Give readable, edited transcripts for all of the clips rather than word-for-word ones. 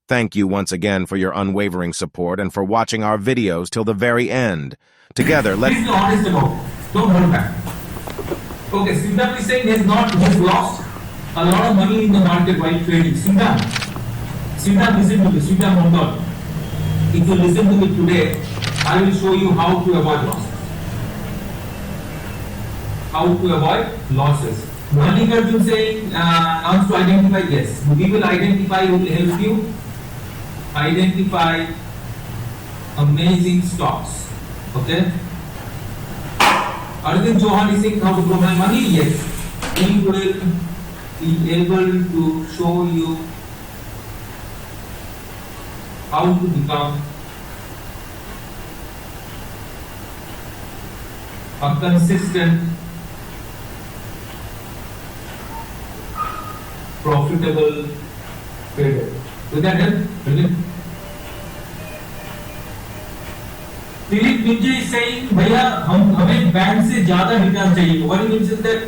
Thank you once again for your unwavering support and for watching our videos till the very end. Together, let's be honest about it. Don't hold back. Okay, Siddham is saying he's lost a lot of money in the market while trading. Siddham, listen to this. Siddham, hold on. If you listen to me today, I will show you how to avoid losses. How to avoid losses. Mallikarjun saying, wants to identify, yes. We will identify, we will help you identify amazing stocks. Okay? Arvind Chauhan is saying how to grow my money, yes. He will be able to show you how to become a consistent, profitable trader. Will that help? Philip Vijay is saying, भैया हमें bank से ज़्यादा return चाहिए. What he means is that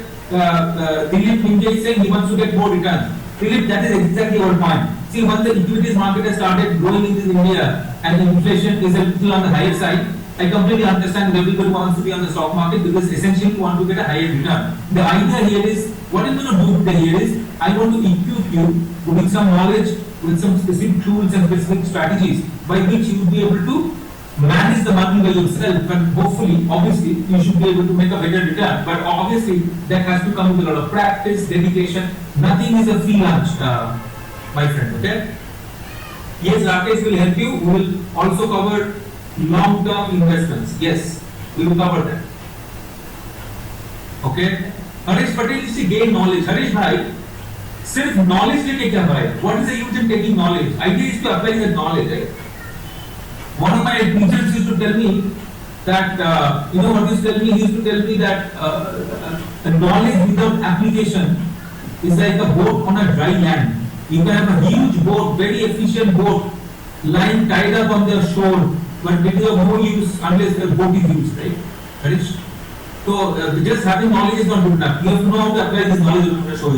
Philip Vijay is saying he wants to get more returns. Philip, that is exactly our point. See, once the equities market has started growing in India and the inflation is a little on the higher side, I completely understand that everybody wants to be on the stock market because essentially you want to get a higher return. The idea here is, what I'm going to do here is, I want to equip you with some knowledge, with some specific tools and specific strategies by which you will be able to manage the money by yourself, and hopefully, obviously, you should be able to make a better return. But obviously, that has to come with a lot of practice, dedication. Nothing is a free lunch, my friend. Okay? Yes, Rakesh will help you. We will also cover long-term investments. Yes, we will cover that. Okay? Harish Patel is to gain knowledge. Harish bhai, सिर्फ knowledge लेके क्या भाई? What is the use in taking knowledge? Idea is to apply that knowledge, right? One of my teachers used to tell me that, you know what he used to tell me? He used to tell me that knowledge without application is like a boat on a dry land. You can have a huge boat, very efficient boat, lying tied up on the shore, but it is of no use unless the boat is used, right? Harish? So just having knowledge is not good enough. You have to know how to apply this knowledge in the show.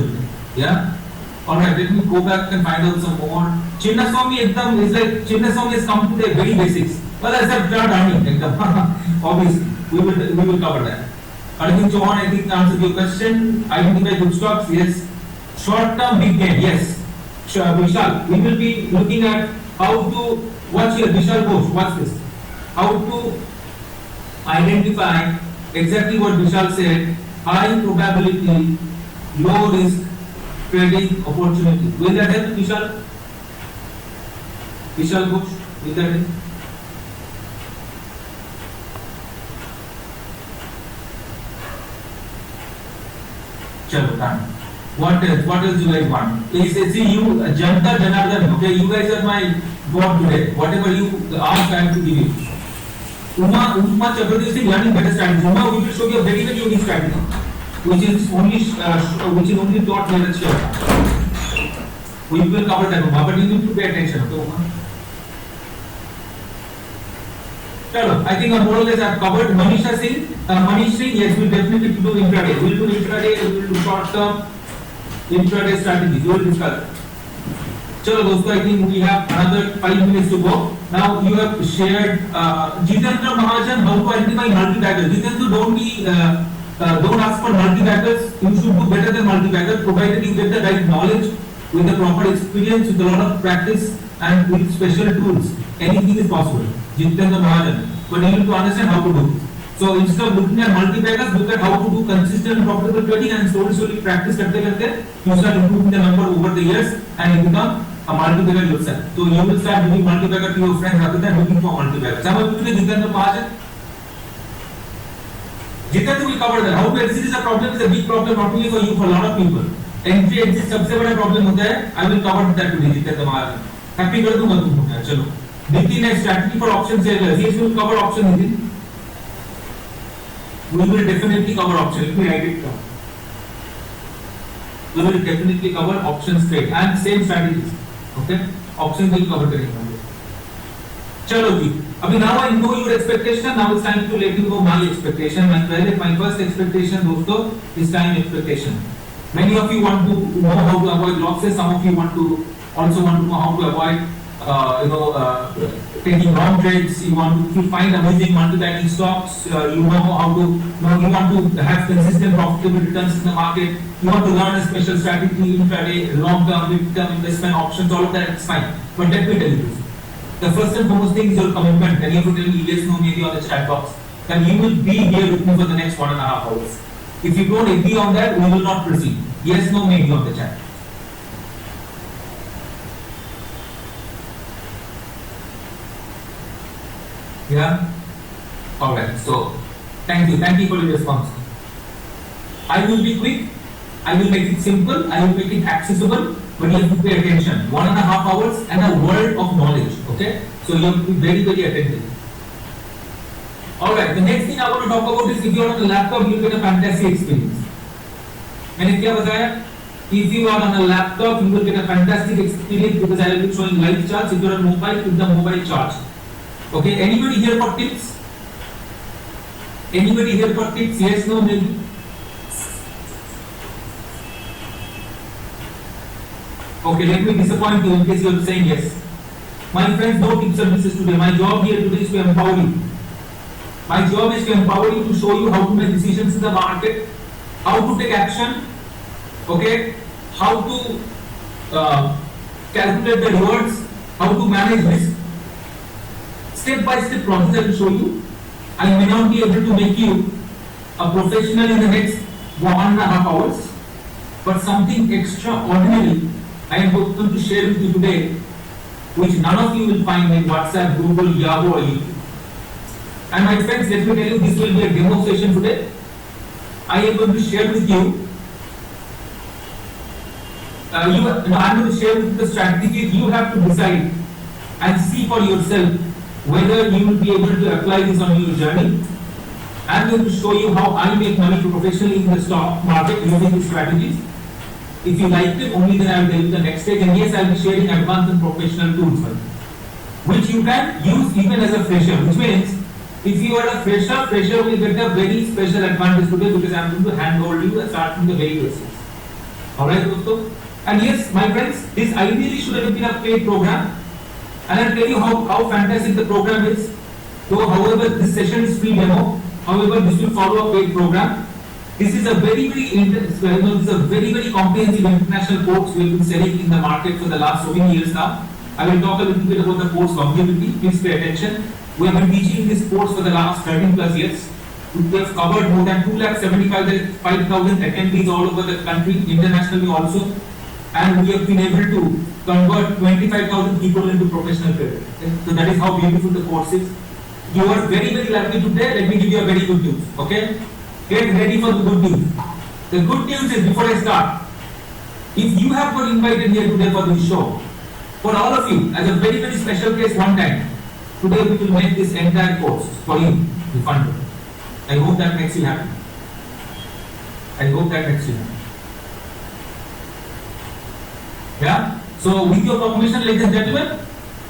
Yeah? Alright, let me go back and find out some more. Chinnaswamy ekdam is like, Chinnaswamy has come to the very basics. Well, as I've done obviously, we will cover that. Arvind Chauhan, I think answered your question. Identify good stocks, yes. Short term big gain, yes. Vishal, we will be looking at how to, watch here, Vishal Ghosh, watch this. How to identify exactly what Vishal said, high probability, low risk trading opportunity. Will that help, Vishal? Vishal Ghosh, will that help? Chalo, done. What else do you guys want? See, you, Janta Janardhan, okay, you guys are my God today. Whatever you ask, I have to give you. Uma Chakravarti learning better strategy. Uma, we will show you a very, very unique strategy, which is only taught here at Share. We will cover that, Uma, but you need to pay attention, okay, Uma? Chalo, I think more or less I have covered. Manisha Singh, yes, we will definitely do intraday. We will do intraday, we will do short term intraday strategies. We will discuss. Chalo, dosto, I think we have another 5 minutes to go. Now you have shared Jitendra Mahajan, how to identify multi-baggers. Jitendra, don't ask for multi-baggers. You should do better than multi-baggers, provided you get the right knowledge, with the proper experience, with a lot of practice, and with special tools. Anything is possible. Jitendra Mahajan. But you need to understand how to do it. So instead of looking at multi-baggers, look at how to do consistent profitable trading and slowly practice karte, you start improving the number over the years and you become a multi-bagger yourself. So you will start doing multi-bagger to your friends rather than looking for multi-bagger. Some of you know Jitendra Mahajan. Jitendra will cover that. How to exit is a problem, is a big problem not only for you, for a lot of people. Entry exit सबसे बड़ा problem होता है. I will cover that today, Jitendra Mahajan. Happy कर दूँगा तुमको. चलो. Nitin next strategy for options here. Yes, we will cover option, Nitin. We will definitely cover options. Let me write it down. We will definitely cover options trade and same strategies. Okay? Options will cover करेंगे. चलो जी. अभी now I know your expectation. Now it's time to let you know my expectation. My first expectation, दोस्तों, is time expectation. Many of you want to know how to avoid losses. Some of you also want to know how to avoid taking wrong trades. You want to find amazing multi-bagging stocks. You know how to, you want to have consistent profitable returns in the market. You want to learn a special strategy, intraday, long-term, mid-term investment options. All of that is fine. But let me tell you this: the first and foremost thing is your commitment. And you have to tell me yes, no, maybe on the chat box. And you will be here with me for the next 1.5 hours. If you don't agree on that, we will not proceed. Yes, no, maybe on the chat. Yeah? Alright, so thank you for your response. I will be quick, I will make it simple, I will make it accessible, but you have to pay attention. 1.5 hours and a world of knowledge, okay? So you have to be very, very attentive. Alright, the next thing I want to talk about is if you are on a laptop, you will get a fantastic experience. मैंने क्या बताया? If you are on a laptop, you will get a fantastic experience because I will be showing live charts. If you are on mobile, with the mobile charts. Okay, anybody here for tips? Anybody here for tips? Yes, no, maybe? Okay, let me disappoint you in case you are saying yes. My friends, no tip services today. My job here today is to empower you. My job is to empower you, to show you how to make decisions in the market, how to take action, okay, how to calculate the rewards, how to manage risk. Step by step process I will show you. I may not be able to make you a professional in the next 1.5 hours, but something extraordinary I am going to share with you today, which none of you will find in WhatsApp, Google, Yahoo or YouTube. And my friends, let me tell you, this will be a demo session today. I am going to share with you, I am going to share with you the strategy. You have to decide and see for yourself whether you will be able to apply this on your journey. I am going to show you how I make money professionally in the stock market using these strategies. If you like it, only then I will tell you the next stage. And yes, I will be sharing advanced and professional tools for you, which you can use even as a fresher. Which means, if you are a fresher will get a very special advantage today because I am going to handhold you and start from the very basics. Alright, dosto? And yes, my friends, this ideally should have been a paid program. And I'll tell you how fantastic the program is. So, however, this session is free demo. However, this will follow a paid program. This is a very, very comprehensive international course we have been selling in the market for the last so many years now. I will talk a little bit about the course longevity. Please pay attention. We have been teaching this course for the last 13 plus years. We have covered more than 275,000 attendees all over the country, internationally also. And we have been able to convert 25,000 people into professional traders. Okay? So that is how beautiful the course is. You are very, very lucky today. Let me give you a very good news. Okay? Get ready for the good news. The good news is, before I start, if you have got invited here today for this show, for all of you, as a very, very special case one time, today we will make this entire course for you, refundable. I hope that makes you happy. I hope that makes you happy. Yeah? So, with your permission, ladies and gentlemen,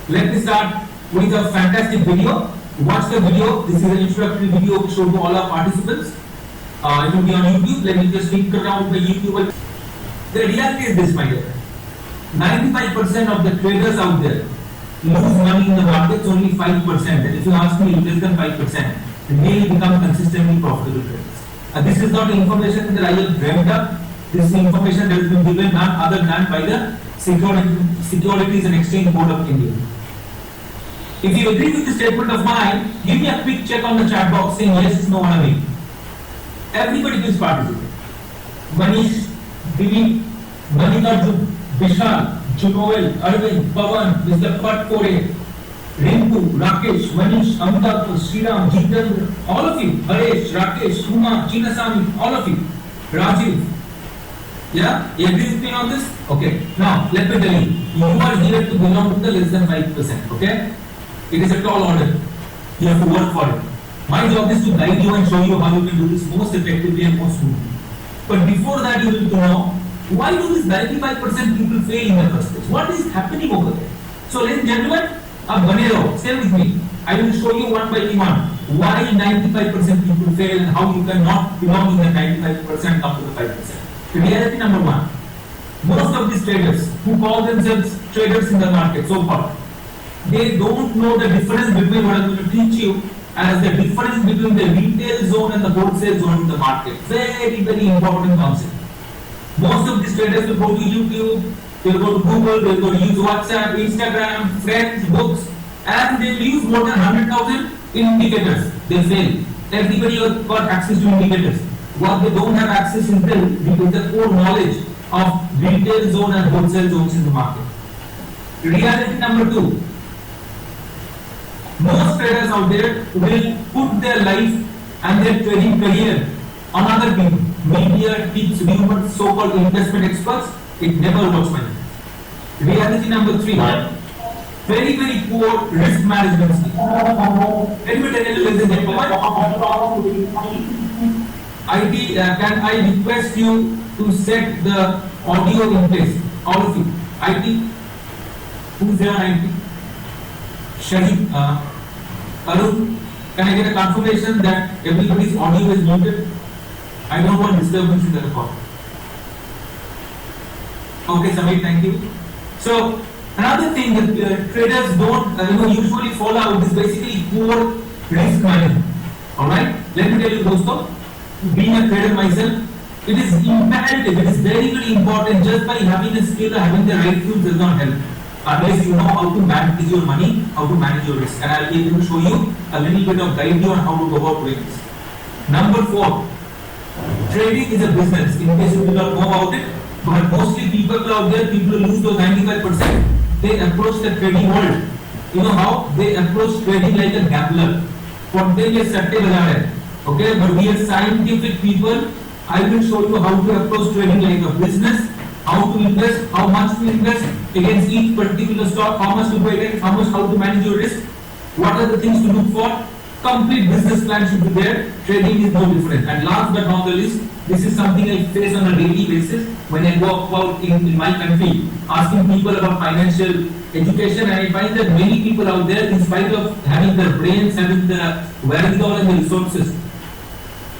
let me start with a fantastic video. Watch the video. This is an introductory video shown to all our participants. It will be on YouTube. Let me just link around the YouTube. The reality is this, my dear. 95% of the traders out there lose money in the markets, only 5%. And if you ask me, less than 5%, they become consistently profitable traders. This is not information that I have dreamt up. This is information that has been given none other than by the Securities and Exchange Board of India. If you agree with the statement of mine, give me a quick check on the chat box saying yes, no, or maybe. Everybody will participate. Manish, Dilip, Manikarjun, Vishal, Junoel, Arvind, Pavan, Mr. Pat Kore, Rinku, Rakesh, Manish, Amitabh, Sriram, Jitendra, all of you, Haresh, Rakesh, Kumar, Chinasamy, all of you, Rajiv. Yeah? You agree with me on this? Okay. Now, let me tell you, you are here to belong to the less than 5%. Okay? It is a tall order. You have to work for it. My job is to guide you and show you how you can do this most effectively and most smoothly. But before that, you need to know, why do these 95% people fail in the first place? What is happening over there? So, ladies and gentlemen, stay with me. I will show you one by one why 95% people fail and how you cannot belong in the 95% up to the 5%. Reality number one, most of these traders who call themselves traders in the market so far, they don't know the difference between what I'm going to teach you as the difference between the retail zone and the wholesale zone in the market. Very, very important concept. Most of these traders will go to YouTube, they'll go to Google, they'll go to use WhatsApp, Instagram, friends, books, and they'll use more than 100,000 indicators. They'll fail. Everybody has got access to indicators. What they don't have access into is the core knowledge of retail zone and wholesale zones in the market. Reality number 2. Most traders out there will put their life and their trading career on other people. Media, tips, rumors, so-called investment experts. It never works, man. Reality number 3. Very, very poor risk management skill. Let me tell you, ladies and gentlemen, can I request you to set the audio in place? All of you. IT. Who's there on IT? Shahid, Arun, can I get a confirmation that everybody's audio is muted? I don't want disturbance in the record. Okay, Samir, thank you. So, another thing that traders don't usually follow is basically poor risk management. Alright? Let me tell you, dosto, being a trader myself, it is imperative, it is very, very important. Just by having a skill or having the right tools does not help. Unless you know how to manage your money, how to manage your risk. And I'll be able to show you a little bit of guide you on how to go about doing this. Number 4, trading is a business. In case you do not know about it, but mostly people out there, people lose those 95%. They approach the trading world. You know how? They approach trading like a gambler. What they get satte bazaar hai. Okay, but we are scientific people. I will show you how to approach trading like a business, how to invest, how much to invest against each particular stock, how much to buy against, how to manage your risk, what are the things to look for. Complete business plan should be there. Trading is no different. And last but not the least, this is something I face on a daily basis when I go about in my country, asking people about financial education, and I find that many people out there, in spite of having the brains, having the wherewithal and the resources,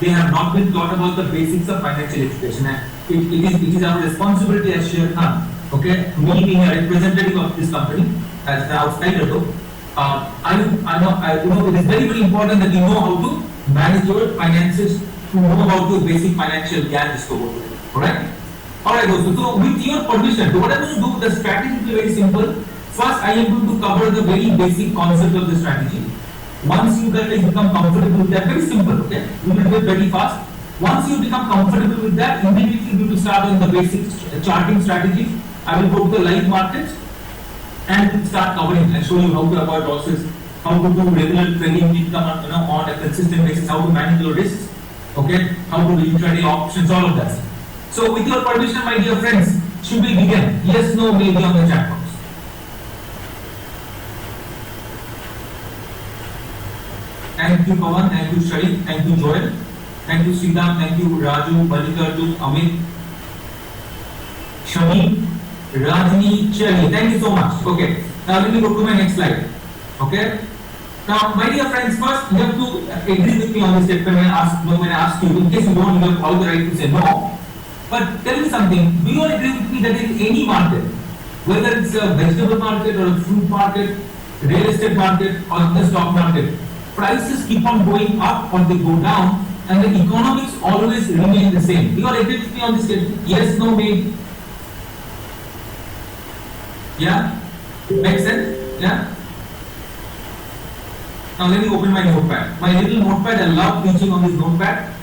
they have not been taught about the basics of financial education. And it is our responsibility as Sher Khan, okay, me being a representative of this company, as the outsider though, I know it is very, very important that you know how to manage your finances, to know about your basic financial gyan jisko bolte hain. Alright? Alright, dosto. So with your permission, what I'm going to do, the strategy is very simple. First, I am going to cover the very basic concept of the strategy. Once you guys become comfortable with that, very simple, okay? We will do it very fast. Once you become comfortable with that, immediately we will start on the basic charting strategy. I will go to the live markets and start covering and show you how to avoid losses, how to do regular trading income on a consistent basis, how to manage your risks, okay? How to do intraday options, all of that. So with your permission, my dear friends, should we begin? Yes, no, maybe on the chat box. Thank you, Pawan. Thank you, Sharif. Thank you, Joel. Thank you, Sridham. Thank you, Raju, Malikarjun, Amit, Shami, Rajni, Cherry. Thank you so much. Okay. Now let me go to my next slide. Okay. Now, my dear friends, first you have to agree with me on this step when I ask you, in case you don't have all the right to say no. But tell me something. Do you all agree with me that in any market, whether it's a vegetable market or a fruit market, real estate market or the stock market, prices keep on going up or they go down, and the economics always remain the same? Do you all agree with me on this statement? Yes, no, maybe? Yeah? Makes sense? Yeah? Now let me open my notepad. My little notepad, I love teaching on this notepad.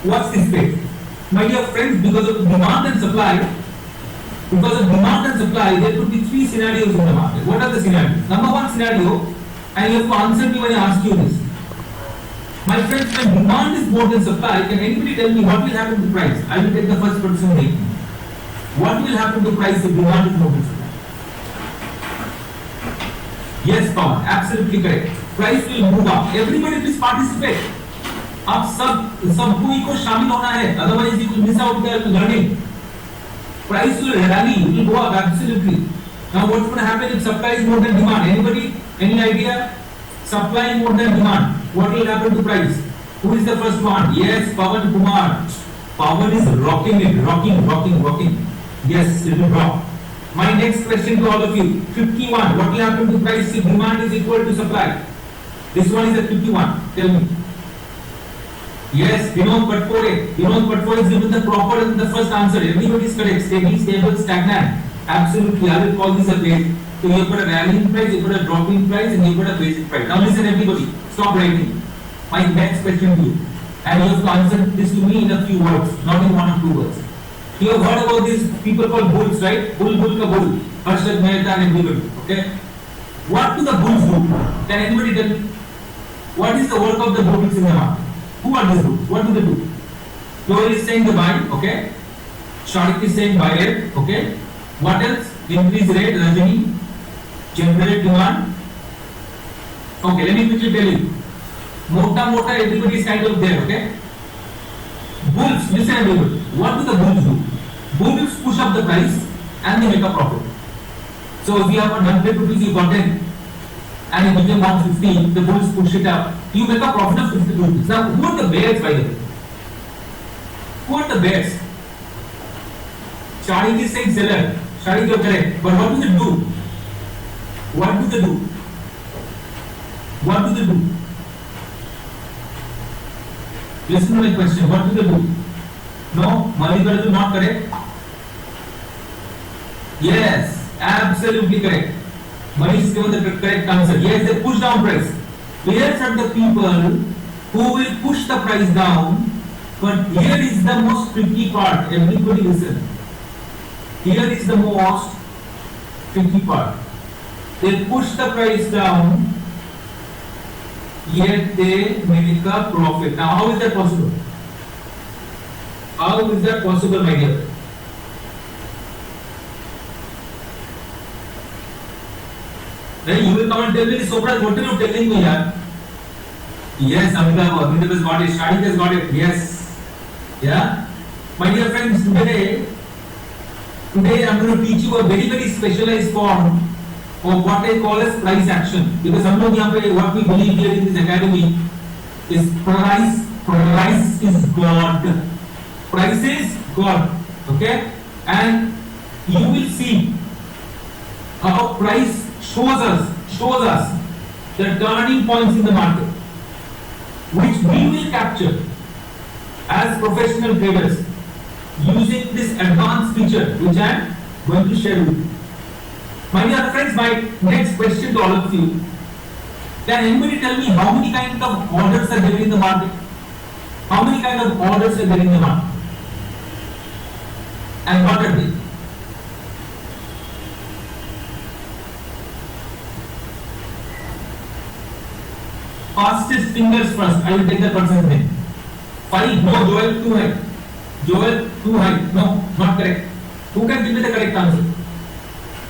What's this page? My dear friends, because of demand and supply, there could be 3 scenarios in the market. What are the scenarios? Number 1 scenario, and you have to answer me when I ask you this. My friends, when demand is more than supply, can anybody tell me what will happen to price? I will take the first person name. What will happen to price if demand is more than supply? Yes, Tom, absolutely correct. Price will move up. Everybody please participate. आप सबको ही को शामिल होना है. Otherwise you will miss out the learning. Price will rally. It will go up absolutely. Now what's going to happen if supply is more than demand? Anybody? Any idea? Supply more than demand. What will happen to price? Who is the first one? Yes, Pawan Kumar. Pawan is rocking it. Rocking. Yes, it will rock. My next question to all of you, 51. What will happen to price if demand is equal to supply? This one is a 51. Tell me. Yes, Vinod Patpore. Vinod Patpore is given the proper and the first answer. Everybody is correct. Steady, stable, stagnant. Absolutely. I will call this a base. So you put a rallying price, you put a dropping price, and you put a basic price. Now listen, everybody. Stop writing. My next question to you. And you have to answer this to me in a few words, not in 1 or 2 words. You have heard about these people called bulls, right? Bull ka bull. Harshad Mehta and everybody. Okay? What do the bulls do? Can anybody tell me? What is the work of the bulls in the market? Who are these bulls? What do they do? Floor is saying the buy, okay? Sharik is saying buy rate, okay? What else? Increase rate, Rajani, generate demand. Okay, let me quickly tell you. Mota, everybody is kind of there, okay? Bulls, listen everybody. What do the bulls do? Bulls push up the price and they make a profit. So if you have 100 rupees, you got 10 and it became 150, the bulls push it up. You make a profit of 50 rupees. Now, who are the bears, by the way? Who are the bears? Sharik is saying seller. Sharik, you're correct. But what do they do? What do they do? What do they do? Listen to my question. What do they do? No, Malika is not correct. Yes, absolutely correct. Manish is given the correct answer. Yes, they push down price. Bears are the people who will push the price down. But here is the most tricky part. Everybody listen. Here is the most tricky part. They push the price down, yet they make a profit. Now, how is that possible? How is that possible, my dear? Then you will come and tell me, Sopraj, what are you telling me here? Yes, Amitabh has got it, Sharik has got it, yes. Yeah? My dear friends, today I'm going to teach you a very, very specialized form of what I call as price action. Because what we believe here in this academy is price is God. Price is God. Okay? And you will see how price shows us the turning points in the market, which we will capture as professional traders using this advanced feature which I am going to share with you. My dear friends, my next question to all of you, can anybody tell me how many kinds of orders are there in the market? How many kinds of orders are there in the market? And what are they? Fastest fingers first. I will take the person's name. 5. No, Joel, too high. Joel, too high. No, not correct. Who can give me the correct answer?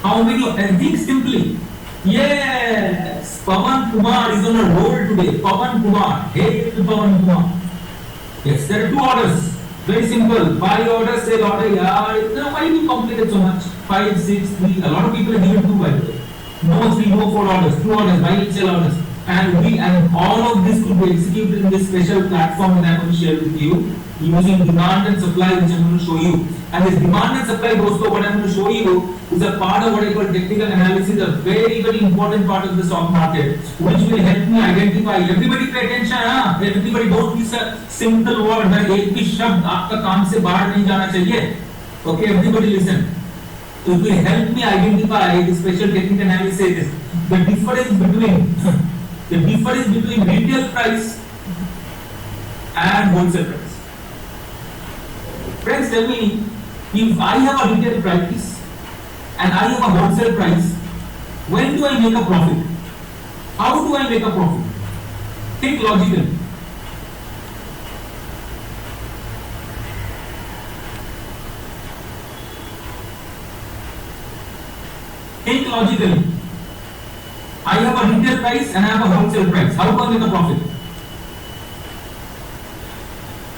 How many? Think simply. Yes, Pawan Kumar is on a roll today. Pawan Kumar. Hey, Pawan Kumar. Yes, there are 2 orders. Very simple. Buy order, sell order. Yeah, why do you complicate so much? 5, 6, 3. A lot of people are given 2, by the way. No 3, no 4 orders. 2 orders. Buy and sell orders. And all of this could be executed in this special platform that I am going to share with you using demand and supply, which I am going to show you. And this demand and supply, dosto, what I am going to show you is a part of what I call technical analysis, a very, very important part of the stock market, which will help me identify. Everybody pay attention, huh? Everybody don't use a simple word. एक भी शब्द आपका काम से बाहर नहीं जाना चाहिए. Okay, everybody listen. It will help me identify the special technical analysis, the difference between retail price and wholesale price. Friends, tell me, if I have a retail price and I have a wholesale price, when do I make a profit? How do I make a profit? Think logically. Think logically. I have a retail price and I have a wholesale price. How do I make a profit?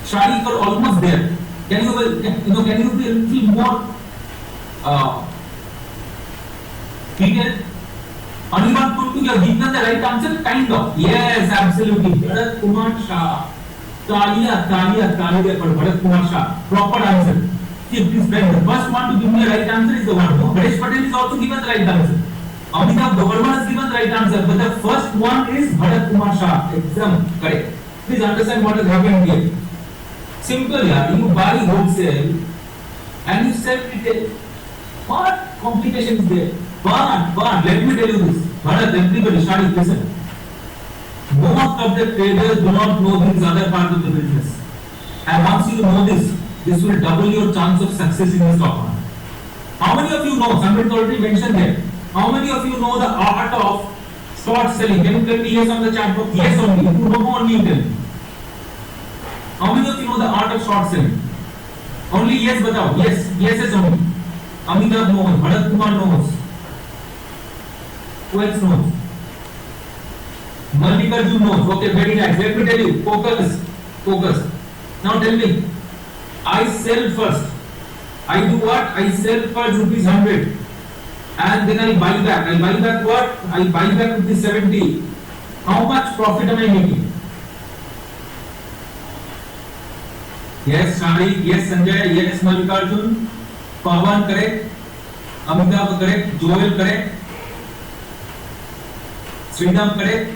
Sharik, you are almost there. Can you be a little more detailed? Anirban Kundu, you have given the right answer? Kind of. Yes, absolutely. Bharat Kumar Shah. Talia for Bharat Kumar Shah. Proper answer. See, please friend, the first one to give me a right answer is the one. No, Ganesh Patel is also given the right answer. Amitabh Dogarma has given the right answer, but the first one is Bharat Kumar Shah. Exam correct. Please understand what has happened here. Simple, yeah. You buy wholesale and you sell retail. What complication is there? But let me tell you this. Bharat, everybody, study, listen. Most of the traders do not know these other parts of the business. And once you know this will double your chance of success in the stock market. How many of you know? Somebody already mentioned there. How many of you know the art of short selling? Can you tell me yes on the chat box? Yes only. If you know only you tell me. How many of you know the art of short selling? Only yes, batao. Yes is only. Amitabh knows. Bharat Kumar knows. Who else knows? Mallikarjun knows. Okay, very nice. Let me tell you. Focus. Now tell me. I sell first. I do what? I sell for rupees 100. And then I buy back. I buy back what? I buy back rupees 70. How much profit am I making? Yes, Shari. Yes, Sanjay. Yes, Mallikarjun. Pawan correct. Amitabh correct. Joel correct. Sridham correct.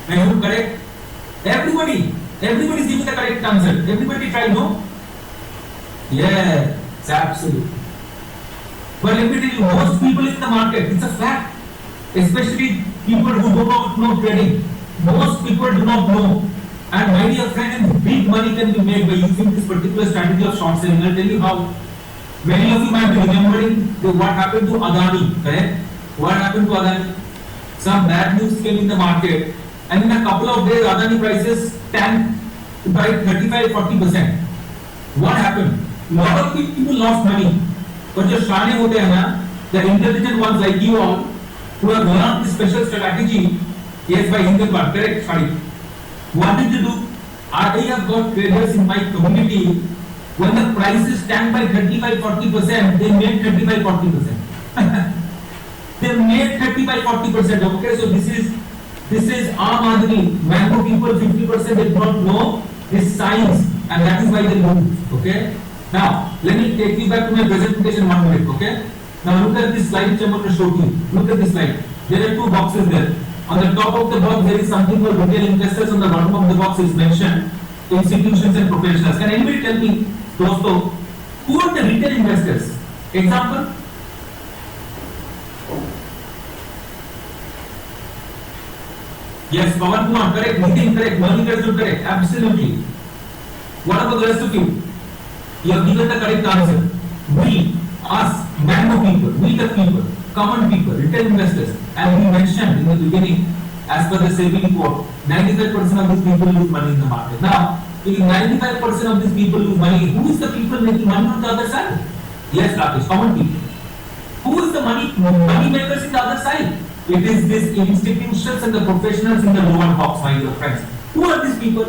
Mehul correct. Everybody is giving the correct answer. Everybody try, no? Yes, absolutely. But let me tell you, most people in the market, it's a fact. Especially people who do not know trading. Most people do not know. And my dear friends, big money can be made by using this particular strategy of short selling. I'll tell you how. Many of you might be remembering what happened to Adani, correct? What happened to Adani? Some bad news came in the market, and in a couple of days, Adani prices tanked by 35-40%. What happened? A lot of people lost money. But जो शाने होते हैं ना, the intelligent ones like you all, who have learned this special strategy, yes, by Hindenburg, correct, Shari. What did you do? I have got traders in my community. When the prices tanked by 35-40%, they made 35-40%. They made 35-40%. Okay, so this is Aam Aadmi. Mango people 50% did not know this science, and that is why they lose. Okay. Now let me take you back to my presentation 1 minute. Okay. Now look at this slide which I am going to show to you. Look at this slide. There are two boxes there. On the top of the box there is something called retail investors. On the bottom of the box is mentioned institutions and professionals. Can anybody tell me, dosto, who are the retail investors? Example. Yes, Pawan Kumar, correct. Nitin, correct. Mallikarjun, correct. Absolutely. What about the rest of you? You have given the correct answer. We, us, mango people, we the people, common people, retail investors, as we mentioned in the beginning, as per the SEBI report, 95% of these people lose money in the market. Now, if 95% of these people lose money, who is the people making money on the other side? Yes, Rakesh, common people. Who is the money makers in the other side? It is these institutions and the professionals in the lower box, my dear friends. Who are these people?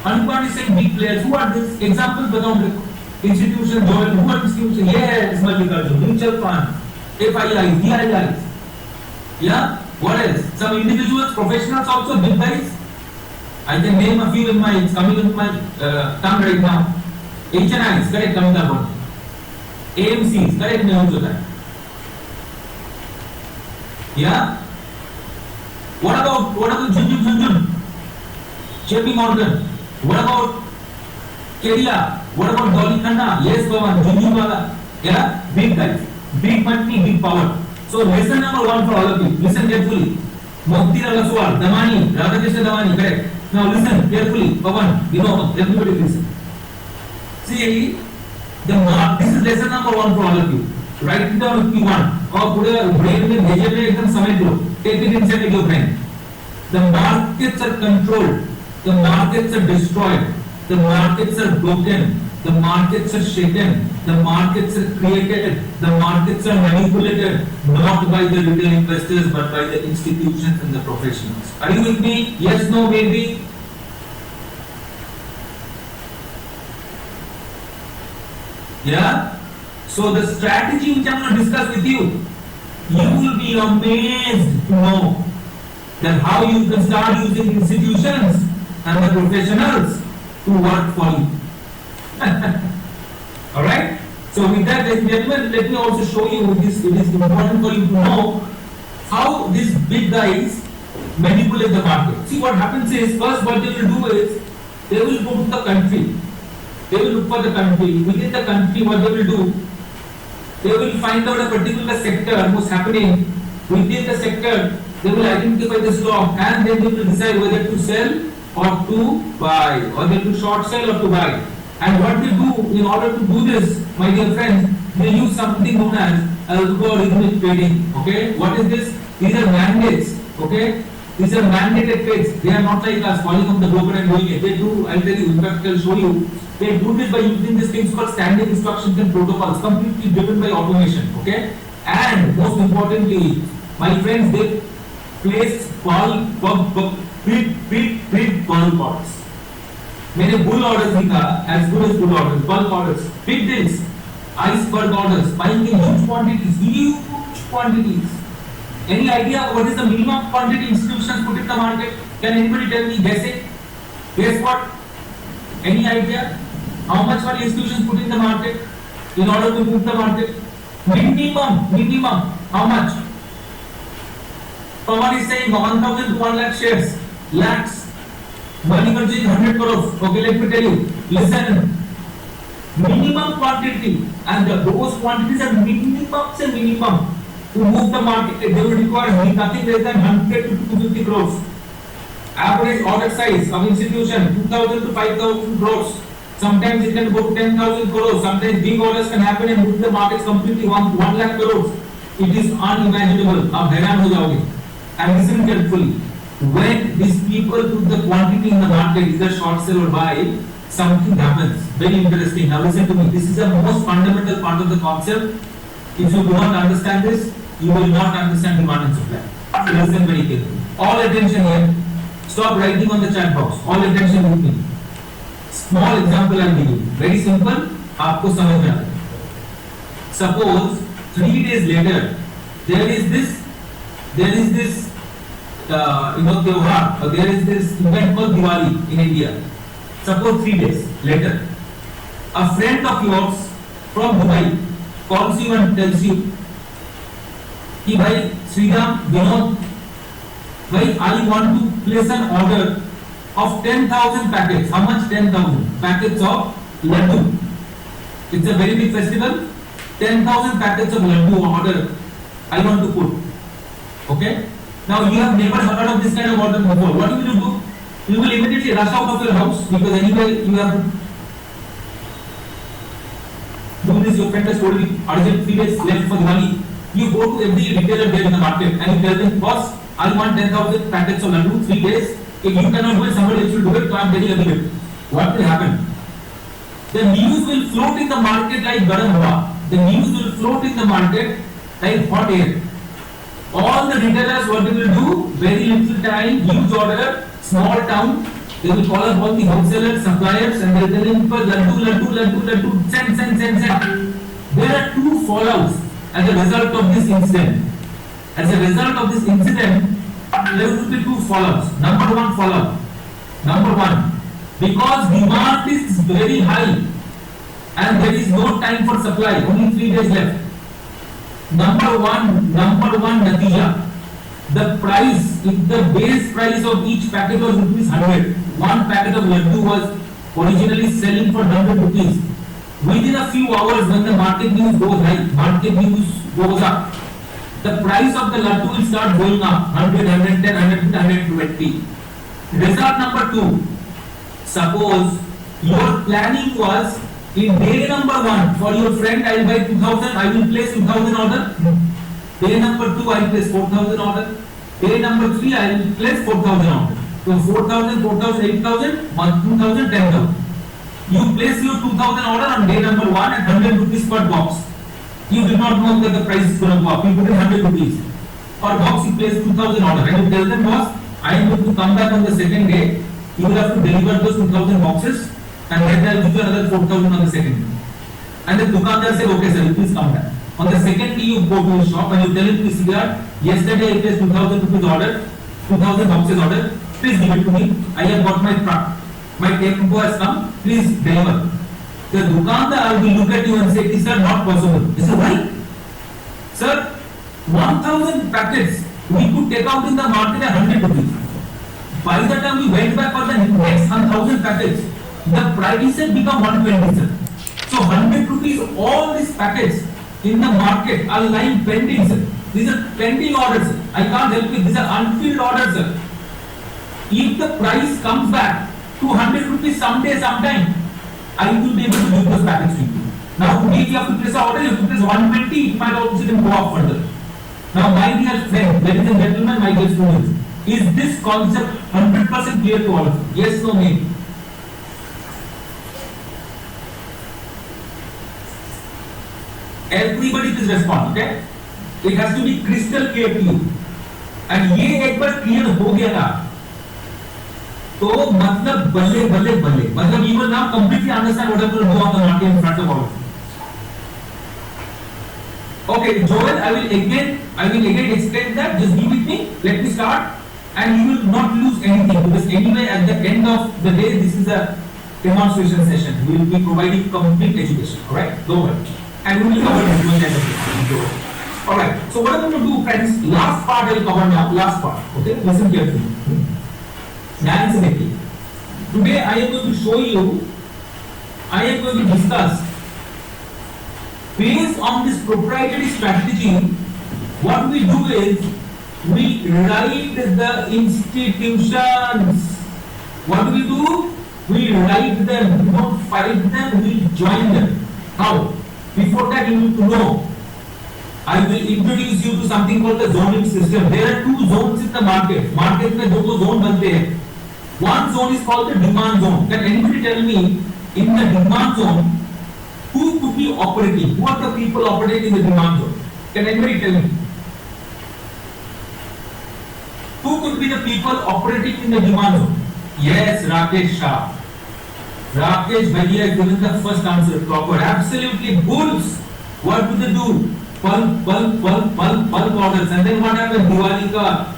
Anupam is saying big players. Who are these? Examples, बताओ. Institution, Joel, who are institutions? Yes, Mallikarjun, mutual funds, FIIs, DIIs. Yeah. What else? Some individuals, professionals also, big guys. I can name a few in my, it's coming in my tongue right now. HNIs, correct, coming up. AMCs, correct, Mehul Jota. Yeah. What about Junjun? JP Morgan. What about Kedia? What about Dolly Khanna? Yes, Pawan, Junjun Wala. Yeah, big guys, big money, big power. So lesson number 1 for all of you. Listen carefully. Motilal Oswal, Damani, Radhakrishna Damani, correct. Now listen carefully. Pawan, everybody listen. See, this is lesson number 1 for all of you. Write it down if you want. और पूरे brain में भेजे में एकदम समझ लो. Take it inside your brain. The markets are controlled. The markets are destroyed. The markets are broken. The markets are shaken. The markets are created. The markets are manipulated not by the retail investors but by the institutions and the professionals. Are you with me? Yes, no, maybe. Yeah. So the strategy which I am going to discuss with you, you will be amazed to know that how you can start using institutions and the professionals to work for you. Alright? So with that, ladies and gentlemen, let me also show you this. It is important for you to know how these big guys manipulate the market. See, what happens is, first what they will do is, they will go to the country. They will look for the country. Within the country, what they will do, they will find out a particular sector what's happening. Within the sector, they will identify the stock and then they will decide whether to sell or to buy, or they to short sell or to buy. And what they do in order to do this, my dear friends, they use something known as algorithmic trading. Okay, what is this? These are mandates. Okay, these are mandated trades. They are not like us calling up the broker and doing it. They do. I'll tell you. In fact, I'll show you. They do this by using these things called standard instructions and protocols, completely driven by automation. Okay, and most importantly, my friends, they place big bulk orders. मैंने bull orders लिखा as good as bull orders, bulk orders, big deals, iceberg orders, buying in huge quantities. Any idea what is the minimum quantity institutions put in the market? Can anybody tell me? Guess what? Any idea? How much money institutions put in the market in order to move the market? Minimum. How much? Someone is saying 1,000 to 1 lakh shares, lakhs. Money purchasing 100 crores. Okay, let me tell you. Listen. Minimum quantity, and those quantities are minimum. To move the market, they will require nothing less than 100 to 250 crores. Average order size of institution 2,000 to 5,000 crores. Sometimes it can go to 10,000 crores. Sometimes big orders can happen and move the markets completely 1 lakh crores. It is unimaginable. आप हैरान हो जाओगे. And listen carefully. When these people put the quantity in the market, either short sell or buy, something happens. Very interesting. Now listen to me. This is the most fundamental part of the concept. If you do not understand this, you will not understand demand and supply. So listen very carefully. All attention here. Stop writing on the chat box. All attention with me. Small example I will give you. Very simple. आपको समझ में आता है. Suppose 3 days later, there is this त्योहार, or there is this event called Diwali in India. Suppose 3 days later, a friend of yours from Dubai calls you and tells you कि भाई श्रीराम विनोद भाई I want to place an order of 10,000 packets. How much? 10,000 packets of laddu. It's a very big festival. 10,000 packets of laddu order I want to put. Okay. Now you have never heard of this kind of order before. What will you do? You will immediately rush out of your house because anyway you have to do this. Your friend has told you urgent 3 days left for Diwali. You go to every retailer there in the market and you tell them, boss, I want 10,000 packets of laddu, 3 days. If you cannot do it, somebody else will do it, so I am very ugly. What will happen? The news will float in the market like garam hawa. The news will float in the market like hot air. All the retailers, what they will do, very little time, huge order, small town, they will call up all the wholesalers, suppliers, and they will tell them, laddu, send. There are 2 fallouts as a result of this incident. As a result of this incident, there will be 2 fallouts. Number 1 fallout. Number 1, because demand is very high and there is no time for supply, only 3 days left. Number one natija. The price, if the base price of each packet was rupees 100, one packet of laddu was originally selling for 100 rupees. Within a few hours, when the market news goes high, market news goes up, the price of the laddu will start going up 100, 110, 120. Result number 2. Suppose your planning was in day number 1 for your friend, I will buy 2,000, I will place 2,000 order. Day number 2, I will place 4,000 order. Day number 3, I will place 4,000 order. So 4,000, 4,000, 8,000, 2,000, 10,000. You place your 2,000 order on day number 1 at 100 rupees per box. You did not know that the price is going to go up. You put in 100 rupees. Per box, you place 2,000 order. And you tell them, boss, I am going to come back on the second day. You will have to deliver those 2,000 boxes. And then I will give you another 4,000 on the second day. And the Dukandar said, okay sir, please come back. On the second day, you go to the shop and you tell him, please, yesterday I placed 2,000 rupees order, 2,000 boxes order. Please give it to me. I have got my truck. My tempo has come. Please deliver. The Dukandar will look at you and say, "This is not possible." He said, "Why? Sir, 1,000 packets we could take out in the market at 100 rupees. By the time we went back for the next 1,000 packets, the price had become 120, sir. So 100 rupees, all these packets in the market are lying pending, sir. These are pending orders. I can't help it. These are unfilled orders, sir. If the price comes back to 100 rupees someday, sometime, I will be able to give those packets to you. Now, today if you have to place an order, you have to place 120, it might also then go up further. Now, my dear friend, ladies and gentlemen, my dear students, is this concept 100% clear to all of you? Yes, no, maybe? Everybody please respond, okay? It has to be crystal clear to you. And ये एक बार clear हो गया ना, तो मतलब बल्ले बल्ले बल्ले, मतलब you will now completely understand what I'm going to do on the market in front of all of you. Okay, Joel, I will again explain that. Just be with me. Let me start, and you will not lose anything because anyway, at the end of the day, this is a demonstration session. We will be providing complete education. All right, don't worry, and we will cover this at the end. All right. So what I'm going to do, friends? Last part I will cover now. Last part. Okay, listen carefully. Today I am going to show you. I am going to discuss. Based on this proprietary strategy, what we do is we write the institutions. What do? We write them, we don't fight them, we join them. How? Before that, you need to know. I will introduce you to something called the zoning system. There are two zones in the market. Market में दो zone बनते हैं. One zone is called the demand zone. Can anybody tell me in the demand zone? Who could be operating? Who are the people operating in the demand zone? Can anybody tell me? Who could be the people operating in the demand zone? Yes, Rakesh Shah. Rakesh Bhaiya has given the first answer proper. Absolutely bulls. What do they do? Bulk orders. And then what happens? Diwali ka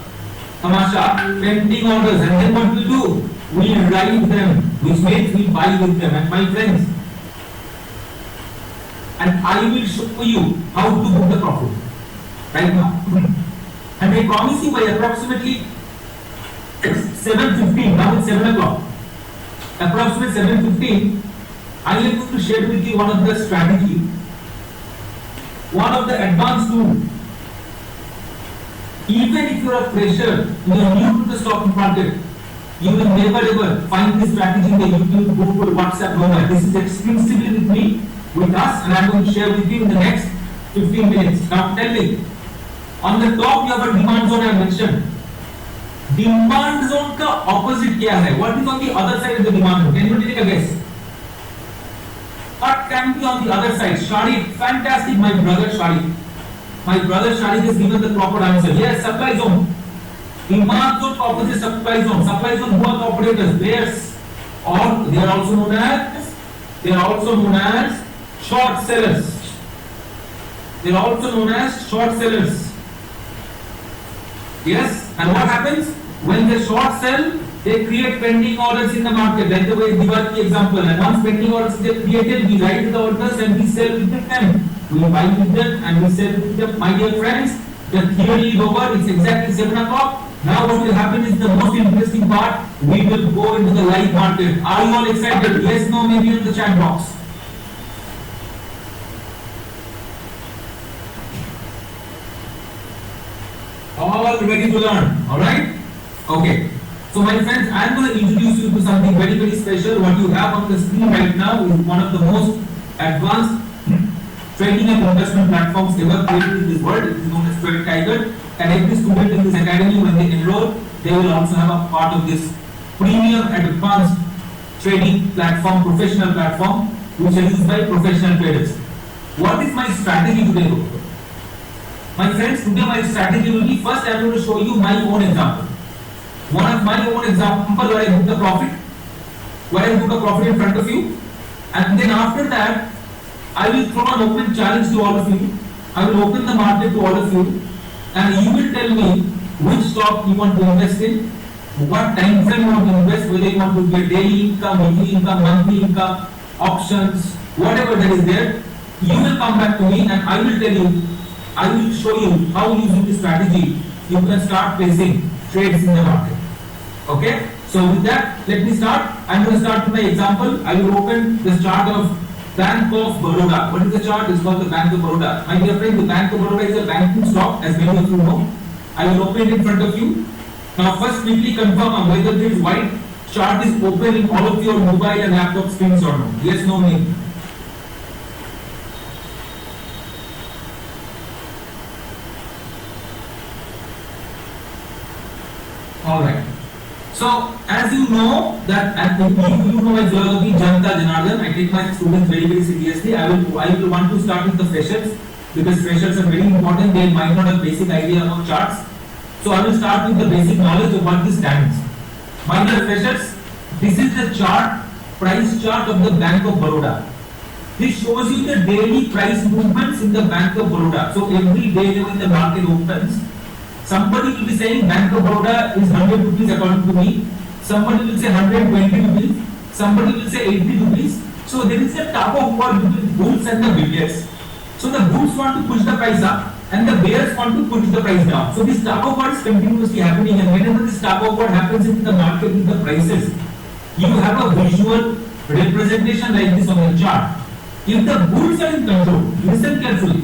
tamasha, pending orders. And then what do? We write them, which means we buy with them. And my friends, and I will show you how to book the profit right now. And I promise you by approximately 7:15, now it's 7 o'clock, approximately 7:15, I am going to share with you one of the strategy, one of the advanced tools. Even if you are a fresher, you are new to the stock market, you will never ever find this strategy in the YouTube, Google, WhatsApp, nowhere. This is exclusively with me, with us, and I am going to share with you in the next 15 minutes. Now tell me, on the top you have a demand zone I mentioned. Demand zone का opposite क्या है? What is on the other side of the demand zone? Can you take a guess? What can be on the other side? Shadi, fantastic, my brother Shadi. My brother Shadi has given the proper answer. Yes, supply zone. Demand zone opposite supply zone. Supply zone who are the operators? Bears, or they are also known as short sellers. They are also known as short sellers. Yes, and what happens when they short sell? They create pending orders in the market, like the way Diwali example. And once pending orders get created, we write the orders and we sell with them. We buy with them and we sell with them. My dear friends, the theory is over. It's exactly 7 o'clock. Now what will happen is the most interesting part. We will go into the live market. Are you all excited? Yes, no, maybe in the chat box. All ready to learn, alright? Okay. So my friends, I am going to introduce you to something very, very special. What you have on the screen right now is one of the most advanced trading and investment platforms ever created in this world. It is known as Trade Tiger. And every student in this academy, when they enroll, they will also have a part of this premium advanced trading platform, professional platform, which is used by professional traders. What is my strategy today? My friends, today my strategy will be, first I am going to show you my own example. One of my own example where I book the profit, in front of you, and then after that, I will throw an open challenge to all of you. I will open the market to all of you, and you will tell me which stock you want to invest in, what time frame you want to invest, whether you want to get daily income, weekly income, monthly income, options, whatever that is there, you will come back to me and I will tell you, I will show you how using this strategy you can start placing trades in the market. Okay? So with that, let me start. I'm going to start with my example. I will open the chart of Bank of Baroda. What is the chart? It's called the Bank of Baroda. My dear friend, the Bank of Baroda is a banking stock, as many of you know. I will open it in front of you. Now first quickly confirm whether this white chart is open in all of your mobile and laptop screens or no. Yes, no, maybe. Alright. So, as you know that you know my philosophy, Janta Janardan, I take my students very, very seriously. I will want to start with the freshers because freshers are very important. They might not have basic idea about charts. So, I will start with the basic knowledge of what this stands. My dear freshers, this is the chart, price chart of the Bank of Baroda. This shows you the daily price movements in the Bank of Baroda. So, every day when the market opens, somebody will be saying Bank of Baroda is 100 rupees according to me. Somebody will say 120 rupees. Somebody will say 80 rupees. So there is a tug of war between bulls and the bears. So the bulls want to push the price up and the bears want to push the price down. So this tug of war is continuously happening, and whenever this tug of war happens in the market with the prices, you have a visual representation like this on the chart. If the bulls are in control, listen carefully.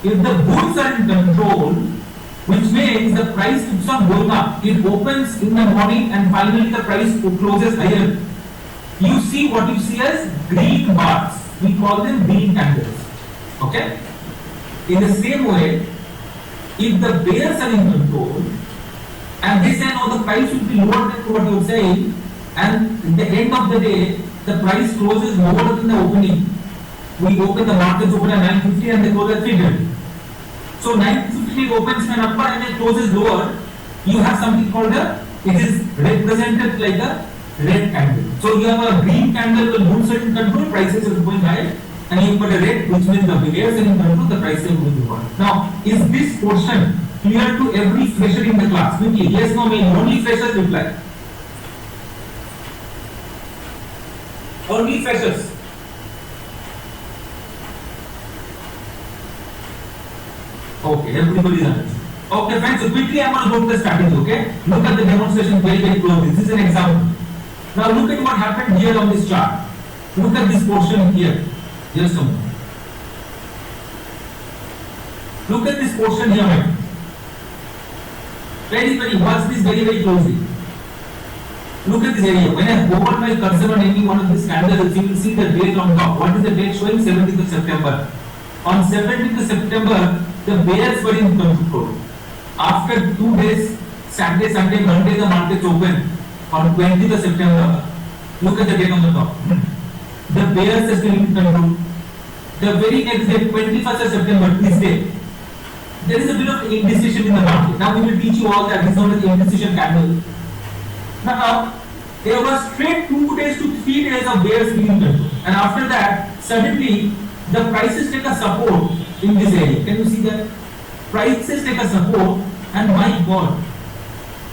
If the bulls are in control, which means the price keeps on going up. It opens in the morning and finally the price closes higher. You see what you see as green bars. We call them green candles. Okay? In the same way, if the bears are in control and they say no, the price will be lower than what you are saying, and at the end of the day, the price closes lower than the opening. We open the markets open at 950 and they close at 300. So 950 opens an upper and it closes lower. You have something called it is represented like a red candle. So you have a green candle when bulls are in control, prices are going higher, and you put a red, which means the bears are in control, the prices are going lower. Now, is this portion clear to every fresher in the class? Quickly, yes, no, maybe. Only freshers reply. Only freshers. Okay, everybody is understood. Okay, friends, so quickly I am going to go to the strategy, okay? Look at the demonstration very, very closely. This is an example. Now look at what happened here on this chart. Look at this portion here. Just a moment. Look at this portion here, man. Watch this very, very closely. Look at this area. When I hover my cursor on any one of these candles, you will see the date on top. What is the date showing? 17th of September. On 17th of September, the bears were in control. After 2 days, Saturday, Sunday, Monday, the markets open. On 20th of September, look at the date on the top. The bears are still in control. The very next day, 21st of September, this day, there is a bit of indecision in the market. Now we will teach you all that. This is known as the indecision candle. Now, there was straight 2 days to 3 days of bears being in control. And after that, suddenly, the prices take a support in this area. Can you see that? Prices take a support, and my God,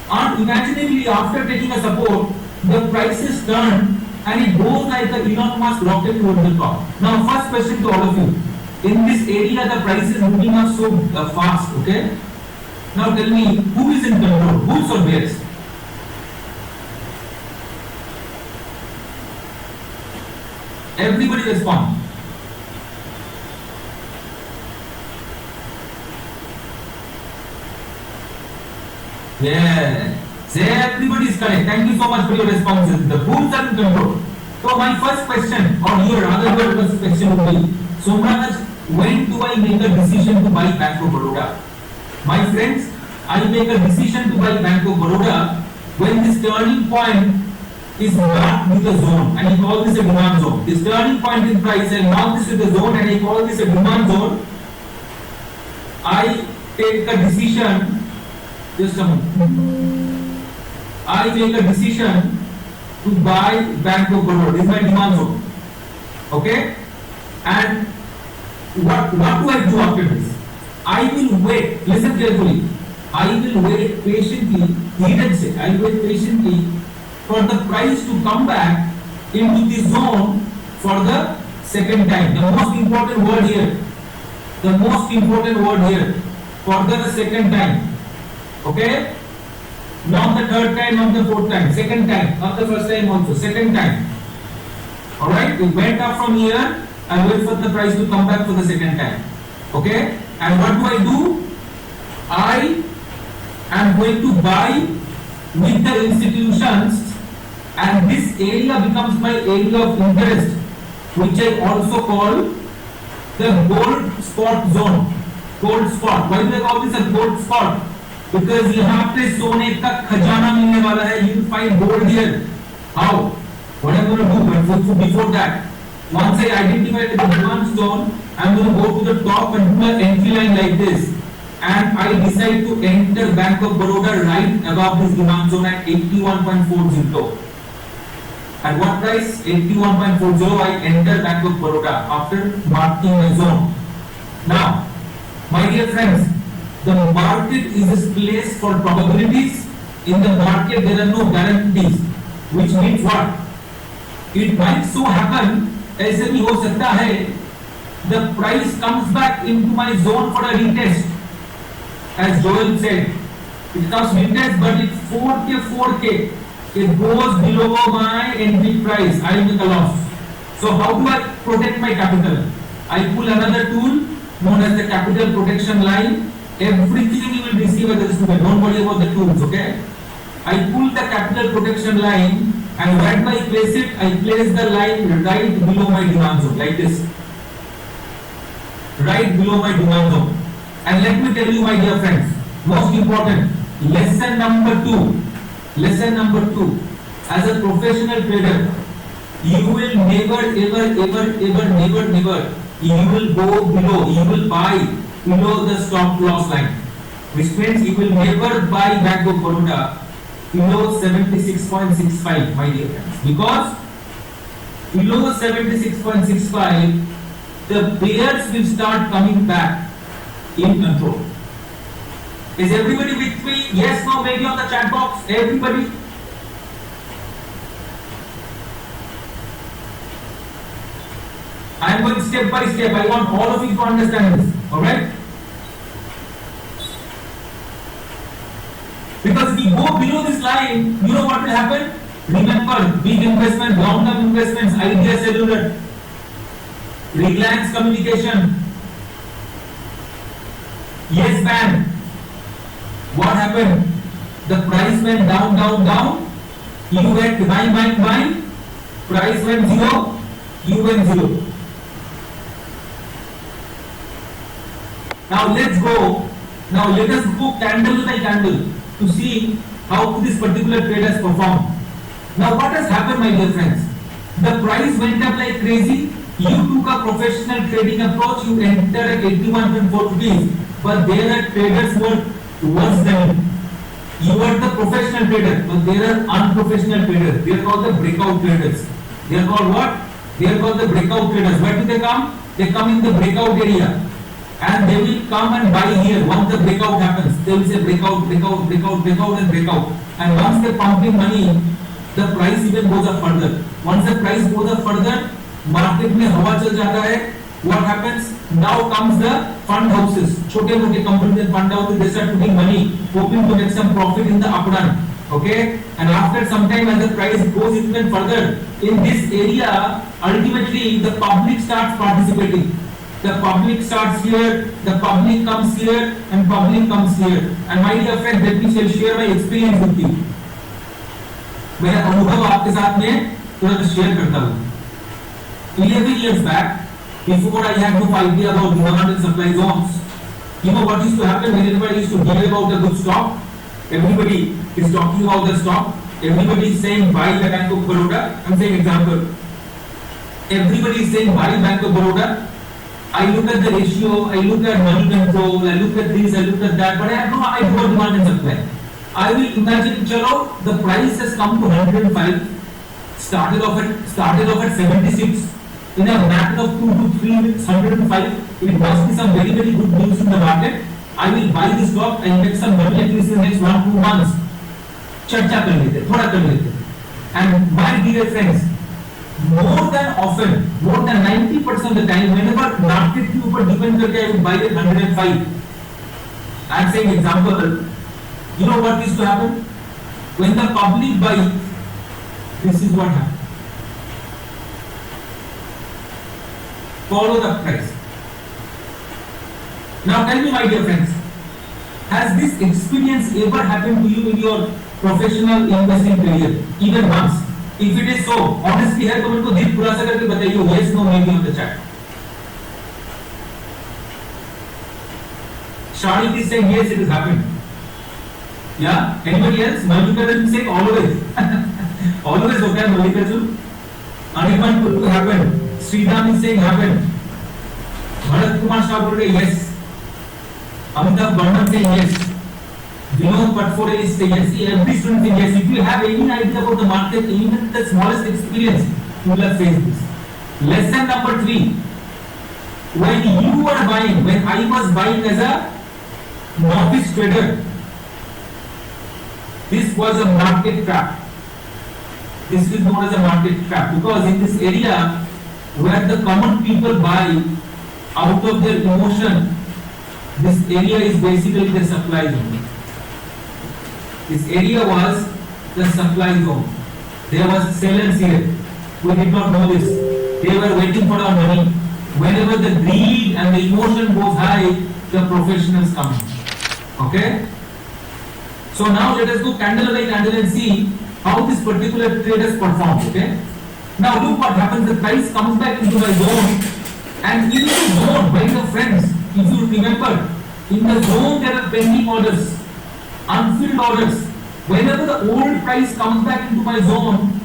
unimaginably after taking a support, the prices turn and it goes like the Elon Musk rocket towards the top. Now, first question to all of you. In this area, the price is moving up so fast, okay? Now tell me, who is in control? Bulls or bears? Everybody respond. Yeah. Say everybody is correct. Thank you so much for your responses. The bulls are in control. So my first question, or your other first question would be, Somraj, when do I make a decision to buy Bank of Baroda? My friends, I make a decision to buy Bank of Baroda when this turning point is marked with a zone, and I call this a demand zone. This turning point in price, I mark this with a zone and I call this a demand zone. I take a decision. Just a moment. I make a decision to buy Bank of Baroda. This is my demand zone. Okay? And what do I do after this? I will wait. Listen carefully. I will wait patiently, he did say, I will wait patiently for the price to come back into the zone for the second time. The most important word here, the most important word here, for the second time. Okay? Not the third time, not the fourth time, second time, not the first time also, second time. Alright, we went up from here and wait for the price to come back for the second time. Okay? And what do? I am going to buy with the institutions, and this area becomes my area of interest, which I also call the gold spot zone. Gold spot. Why do I call this a gold spot? Because यहाँ पे सोने का खजाना मिलने वाला है. You will find gold here. How? What I'm going to do? But before that, once I identify the demand zone, I'm going to go to the top and do an entry line like this. And I decide to enter Bank of Baroda right above this demand zone at 81.40. At what price? 81.40. I enter Bank of Baroda after marking my zone. Now, my dear friends, the market is a place for probabilities. In the market, there are no guarantees. Which means what? It might so happen, ऐसे भी हो सकता है, the price comes back into my zone for a retest. As Joel said, it comes retest, but it's 4K. It goes below my entry price. I make a loss. So how do I protect my capital? I pull another tool known as the capital protection line. Everything you will receive as a student. Don't worry about the tools, okay? I pull the capital protection line, and where do I place it? I place the line right below my demand zone, like this. Right below my demand zone. And let me tell you, my dear friends, most important, lesson number two. Lesson number two. As a professional trader, you will never, you will go below, you will buy below the stop loss line. Which means you will never buy Bank of Baroda below 76.65, my dear friends. Because below 76.65, the bears will start coming back in control. Is everybody with me? Yes, no, maybe on the chat box. Everybody? I am going step by step. I want all of you to understand this. Alright? Because if we go below this line, you know what will happen? Remember, big investment, long-term investments, Idea Cellular, Reliance Communication, Yes Bank. What happened? The price went down. You went buying. Price went zero. You went zero. Now let's go. Now let us go candle by candle to see how this particular trade has performed. Now what has happened, my dear friends? The price went up like crazy. You took a professional trading approach. You entered at 81.4 rupees. But there are traders who are worse than you. You are the professional trader, but there are unprofessional traders. They are called the breakout traders. They are called what? They are called the breakout traders. Where do they come? They come in the breakout area. And they will come and buy here. Once the breakout happens, they will say breakout. And once they pump in money, the price even goes up further. Once the price goes up further, market में हवा चल जाता है. What happens? Now comes the fund houses. छोटे-मोटे companies and fund houses, they start putting money, hoping to make some profit in the up run. Okay? And after some time, as the price goes even further, in this area, ultimately the public starts participating. The public starts here, the public comes here, and public comes here. And my dear friend, let me share my experience with you. मेरा अनुभव आपके साथ में थोड़ा share करता हूँ. 11 years back, before I had no idea about demand and supply zones, you know what used to happen when everybody used to hear about a good stock? Everybody is talking about the stock. Everybody is saying buy the Bank of Baroda. I'm saying example. Everybody is saying buy Bank of Baroda. I look at the ratio, I look at money control, I look at this, I look at that, but I have no idea about demand and supply. I will imagine, chalo, the price has come to 105, started off at 76. In a matter of 2 to 3 weeks, 105, it must be some very, very good news in the market. I will buy this stock and make some money at least in the next 1-2 months. चर्चा कर लेते, थोड़ा कर लेते. And my dear friends, more than often, more than 90% of the time, whenever market के ऊपर depend करके I will buy at 105. I am saying example. You know what is to happen? When the public buy, this is what happens. Follow the price. Now tell me, my dear friends, has this experience ever happened to you in your professional investing career, even once? If it is so, honestly है तो मेरे को दिल खुलासा करके बताइए, yes, no, maybe on the chat. Sharik is saying yes, it has happened. Yeah, anybody else? Mallikarjun is saying always. Always okay, Mallikarjun. Animan could happen. Sridham is saying happened. Bharat Kumar Shah बोल रहे yes. Amitabh Bachchan saying yes. Vinod Patfore is saying yes. Every student saying yes. If you have any idea about the market, even the smallest experience, you will have faced this. Lesson number 3. When you were buying, when I was buying as a novice trader, this was a market trap. This is known as a market trap because in this area where the common people buy out of their emotion, this area is basically the supply zone. This area was the supply zone. There was sellers here. We did not know this. They were waiting for our money. Whenever the greed and the emotion goes high, the professionals come. Okay? So now let us go candle by candle and see how this particular trade has performed. Okay? Now look what happens. The price comes back into my zone, and in the zone, my dear friends, if you remember, in the zone there are pending orders, unfilled orders. Whenever the old price comes back into my zone,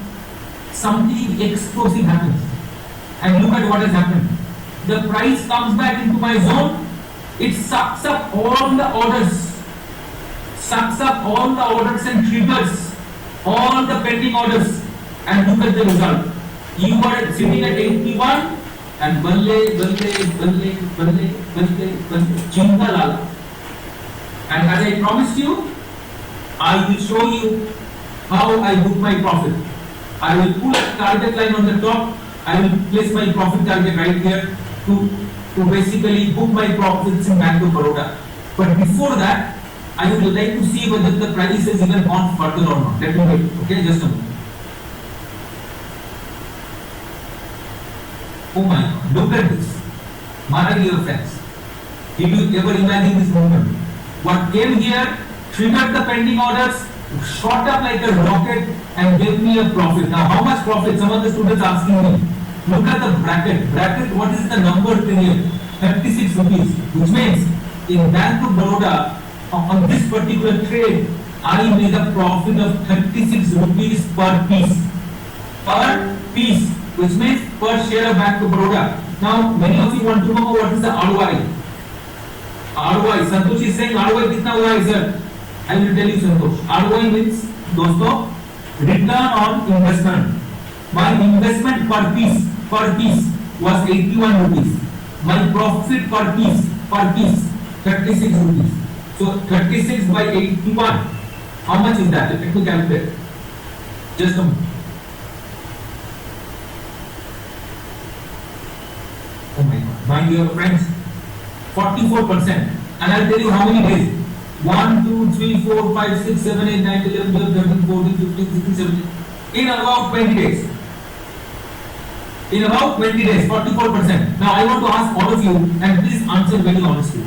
something explosive happens. And look at what has happened. The price comes back into my zone, it sucks up all the orders, and triggers all the pending orders. And look at the result. You are sitting at 81 and balle, chinta lala. And as I promised you, I will show you how I book my profit. I will put a target line on the top. I will place my profit target right here to basically book my profits in Bank of Baroda. But before that, I would like to see whether the price has even gone further or not. Let me wait. Okay, just a moment. Oh my God, look at this. My dear friends, did you ever imagine this moment? What came here, triggered the pending orders, shot up like a rocket and gave me a profit. Now how much profit? Some of the students asking me. Look at the bracket. Bracket, what is the number here? 36 rupees. Which means in Bank of Baroda, on this particular trade, I made a profit of 36 rupees per piece. Per piece. Which means per share of Bank of Baroda. Now many of you want to know what is the ROI. ROI. Santosh is saying ROI कितना हुआ है sir? I will tell you Santosh. ROI means दोस्तों return on investment. My investment per piece was 81 rupees. My profit per piece 36 rupees. So 36 by 81. How much is that? Let me calculate. Just a moment. Oh my God. My dear friends, 44%. And I'll tell you how many days. 1, 2, 3, 4, 5, 6, 7, 8, 9, 11, 12, 13, 14, 15, 16, 17. In about 20 days. In about 20 days, 44%. Now I want to ask all of you, and please answer very honestly.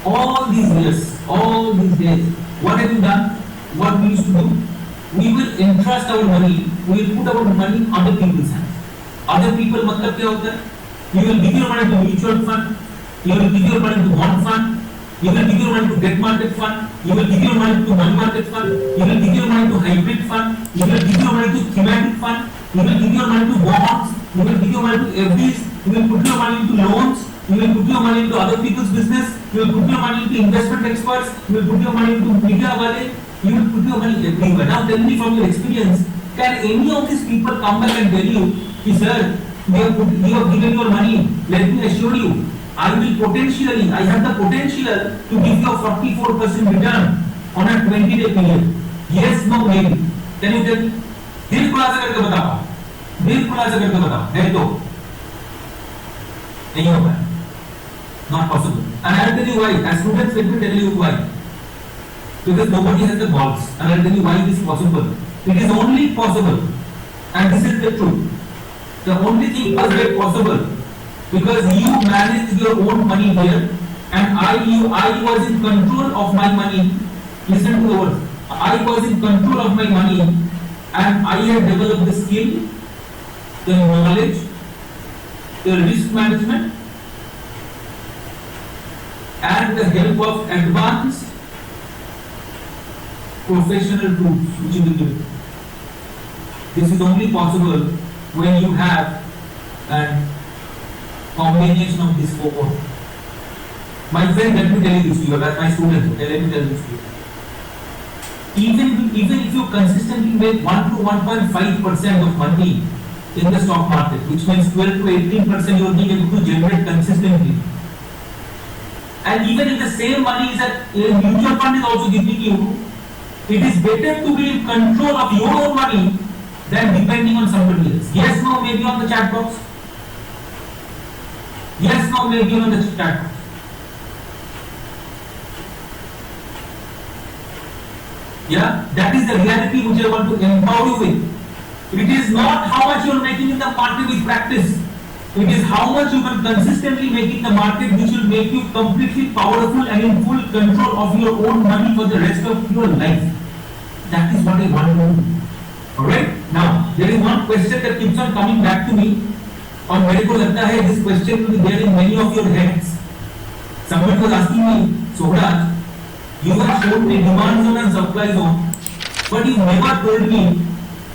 All these years, all these days, what have you done? What we used to do? We will entrust our money, we will put our money in other people's hands. Other people मतलब क्या होता है? You will give your money to mutual fund, you will give your money to bond fund, you will give your money to debt market fund, you will give your money to money market fund, you will give your money to hybrid fund, you will give your money to thematic fund, you will give your money to bonds, you will give your money to FDs, you will put your money into loans, you will put your money into other people's business, you will put your money into investment experts, you will put your money into media wale, you will put your money everywhere. Now tell me from your experience, can any of these people come back and tell you, sir, you have given your money, let me assure you, I will potentially, I have the potential to give you a 44% return on a 20-day period. Yes, no, maybe. Can you tell me? दिल खुलासा करके बताओ, दिल खुलासा करके बताओ, है तो नहीं होगा, not possible. And I'll tell you why. As students, let me tell you why. Because nobody has the balls, and I'll tell you why it is possible. It is only possible, and this is the truth. The only thing was made possible because you managed your own money here, and I was in control of my money. Listen to the words. I was in control of my money, and I had developed the skill, the knowledge, the risk management, and the help of advanced professional tools which you will give. This is only possible when you have a combination of these four. My friend, let me tell you this to you, that's my student, let me tell you this to you. Even if you consistently make 1 to 1.5% of money in the stock market, which means 12 to 18% you are being able to generate consistently, and even if the same money is that a mutual fund is also giving you, it is better to be in control of your own money than depending on somebody else. Yes, no, maybe on the chat box. Yes, no, maybe on the chat box. Yeah, that is the reality which I want to empower you with. It is not how much you are making in the market with practice. It is how much you can consistently make in the market which will make you completely powerful and in full control of your own money for the rest of your life. That is what I want to do. Alright? Now, there is one question that keeps on coming back to me. और मेरे को लगता है this question will be there in many of your heads. Someone was asking me, Sohraj, you have shown me demand zone and supply zone, but you never told me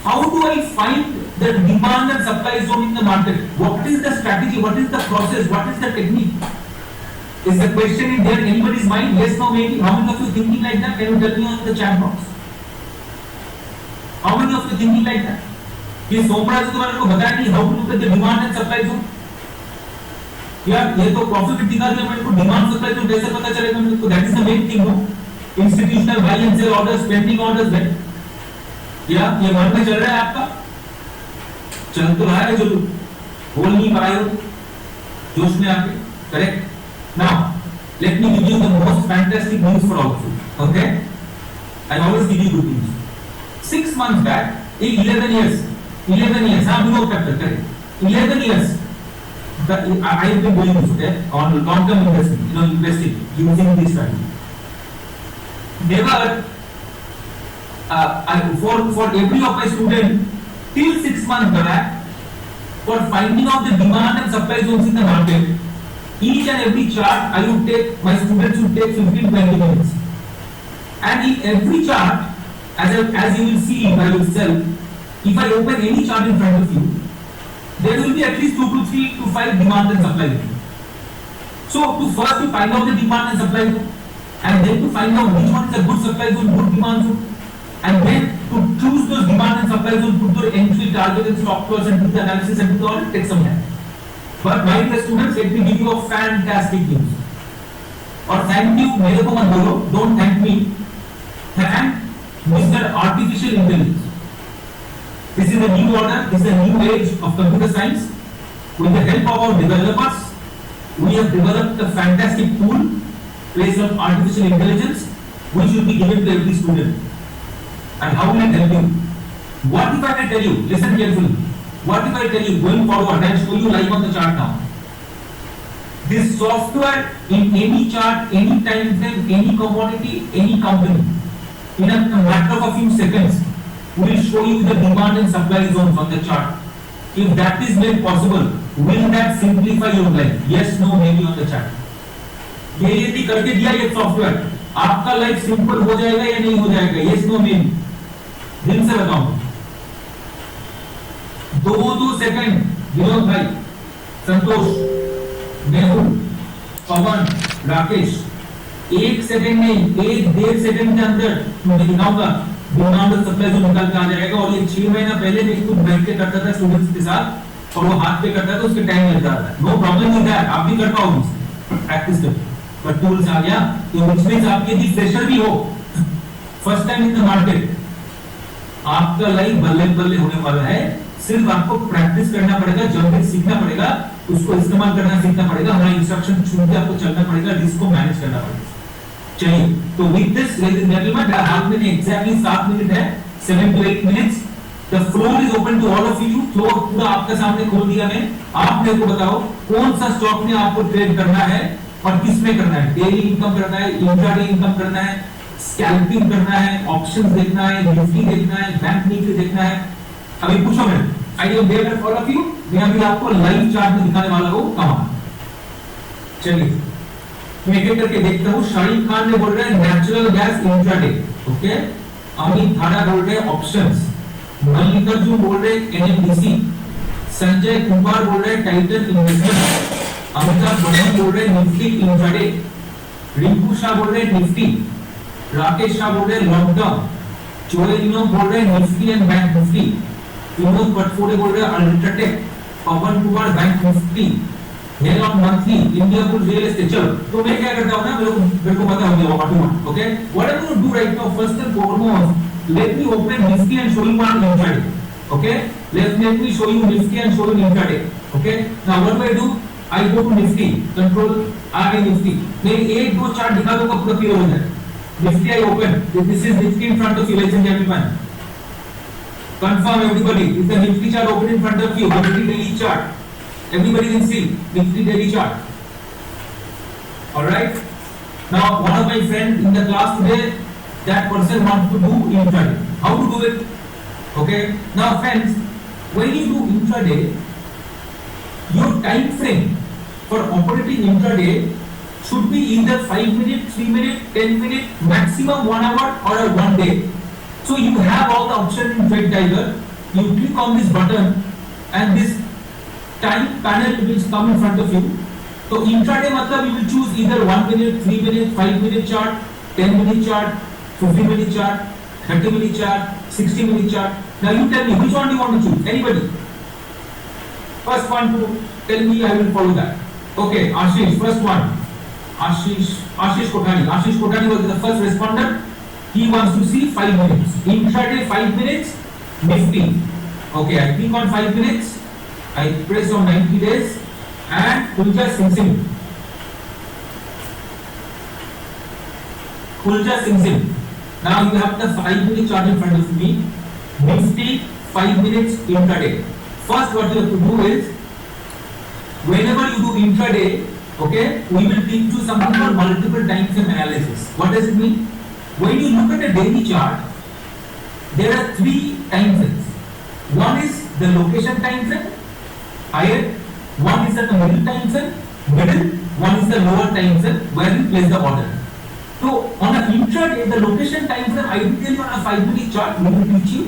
how do I find the demand and supply zone in the market? What is the strategy? What is the process? What is the technique? Is the question in there anybody's mind? Yes, no, maybe. How many of you thinking like that? Can you tell me on the chat box? How many of you thinking like that? ये सोमराज के बारे में बताया नहीं how to look at the demand and supply zone. यार ये तो profit दिखा दिया मेरे को डिमांड सप्लाई जोन कैसे पता चलेगा मेरे को? That is the main thing. No institutional buy and sell orders, pending orders है या ये मन में चल रहा है आपका? चल तो रहा है, जो बोल नहीं पाए हो जोश में आके. Correct. Now let me give you the most fantastic news for all of you. Okay, I always give you good news. 6 months back, 11 years, हाँ भी लोग करते हैं. 11 years I have been doing this, okay, on long-term investing, investing using this strategy. Never, for every of my student till 6 months back, for finding out the demand and supply zones in the market, each and every chart I would take, my students would take 15-20 minutes, and in every chart, as you will see by yourself, if I open any chart in front of you, there will be at least 2 to 3 to 5 demand and supply zone. So to first to find out the demand and supply zone, and then to find out which one is a good supply zone, good demand zone, and then to choose those demand and supply zone, put your entry target and stop loss and do the analysis and do the audit, take some time. But my dear students, let me give you a fantastic news. और thank you मेरे को मत बोलो, don't thank me, thank Mr. Artificial Intelligence. This is a new order, this is a new age of computer science. With the help of our developers, we have developed a fantastic tool based on artificial intelligence, which will be given to every student. And how will it help you? What if I tell you, listen carefully, what if I tell you going forward, I'll show you live on the chart now. This software in any chart, any time frame, any commodity, any company, in a matter of a few seconds, will show you the demand and supply zones on the chart. If that is made possible, will that simplify your life? Yes, no, maybe on the chart. ये यदि करके दिया ये software, आपका life simple हो जाएगा या नहीं हो जाएगा? Yes, no, maybe. दिन से बताऊं. 2 सेकंड, विनोद भाई, संतोष, मेहुल, पवन, राकेश, 1 सेकंड नहीं, 1.5 सेकंड के अंदर मैं दिखाऊंगा डिमांड और सप्लाई जोन निकल के आ जाएगा. और ये 6 महीना पहले मैं खुद बैठ के करता था स्टूडेंट्स के साथ, और वो हाथ पे करता था, उसके टाइम लग जाता है. नो प्रॉब्लम विद दैट, आप भी कर पाओगे. प्रैक्टिस करो, पर टूल्स आ गया तो which means आप यदि फ्रेशर भी हो, first time in the market, आपका लाइफ बल्ले बल्ले होने वाला है। सिर्फ आपको प्रैक्टिस करना पड़ेगा, जर्नल सीखना पड़ेगा, उसको इस्तेमाल करना सीखना पड़ेगा, हमारा इंस्ट्रक्शन सुन के आपको चलना पड़ेगा, रिस्क को मैनेज करना पड़ेगा। चलिए, तो with this ladies and gentleman, मेरा हाथ में एग्जैक्टली 7 मिनट है, 7 to 8 minutes। The floor is open to all of you. Floor पूरा आपके सामने खोल दिया मैं। आप मेरे को बताओ कौन सा स्टॉक में आपको ट्रेड करना है और किस में करना है। डेली इनकम करना है, इंट्राडे इनकम करना है, स्कैल्पिंग करना है, ऑप्शंस देखना है, निफ्टी देखना है, बैंक निफ्टी देखना है। अभी पूछो मैं, I am there for all of you. मैं अभी आपको लाइव चार्ट में दिखाने वाला हूं कहां। चलिए मैं एक करके देखता हूं। शाहिद खान ने बोल रहे हैं natural gas intraday, okay. Amit धारा बोल रहे हैं ऑप्शंस, मल्लिकार्जुन बोल रहे हैं एनएमडीसी, संजय कुमार बोल रहे हैं टाइटन इन्वेस्टमेंट, अमिताभ बच्चन बोल रहे हैं निफ्टी इंट्राडे, रिंकू शाह बोल रहे हैं निफ्टी, राकेश शाह बोल रहे हैं लॉन्ग टर्म, चोरेलिनो बोल रहे हैं Nifty and bank Nifty, Vinod Patphode बोल रहे हैं UltraTech, Pawan Kumar bank Nifty, hell of monthly, India bull real estate. चलो तो मैं क्या करता हूं ना, मेरे को पता हो गया what you want, okay. What I am going to do right now, first and foremost let me open Nifty and show you one intraday, okay. Let me show you Nifty and show you intraday, okay. Now what do I do, I go to Nifty, control आ गई Nifty. मैं एक दो chart दिखा दूंगा, पूरा clear हो जाए। Nifty I open, this is Nifty in front of you ladies and gentleman. Confirm everybody, is the Nifty chart open in front of you? Nifty daily chart. Everybody can see Nifty daily chart. All right. Now, one of my friends in the class today, that person wants to do intraday. How to do it? Okay. Now, friends, when you do intraday, your time frame for operating intraday should be either 5 minutes, 3 minutes, 10 minutes, maximum 1 hour or a 1 day. So you have all the options in Trade Tiger. You click on this button and this time panel will come in front of you. So intraday matlab you will choose either 1 minute, 3 minute, 5 minute chart, 10 minute chart, 15 minute chart, 30 minute chart, 60 minute chart. Now you tell me which one do you want to choose? Anybody? First one to tell me, I will follow that. Okay, Ashish, first one. Ashish Kothari. Ashish Kothari was the first responder. He wants to see 5 minutes. Intraday 5 minutes, Nifty. Okay, I click on 5 minutes. I press on 90 days and Kulja Singh Singh. Kulja Singh Singh. Now you have the 5 minute chart in front of me. Nifty 5 minutes intraday. First what you have to do is, whenever you do intraday, okay, we will teach you something called multiple time frame analysis. What does it mean? When you look at a daily chart, there are 3 time frames. One is the location time frame, higher. One is the middle time frame, middle. One is the lower time frame, where you place the order. So on an intraday, the location time frame, I will tell you on a 5 minute chart, we will teach you,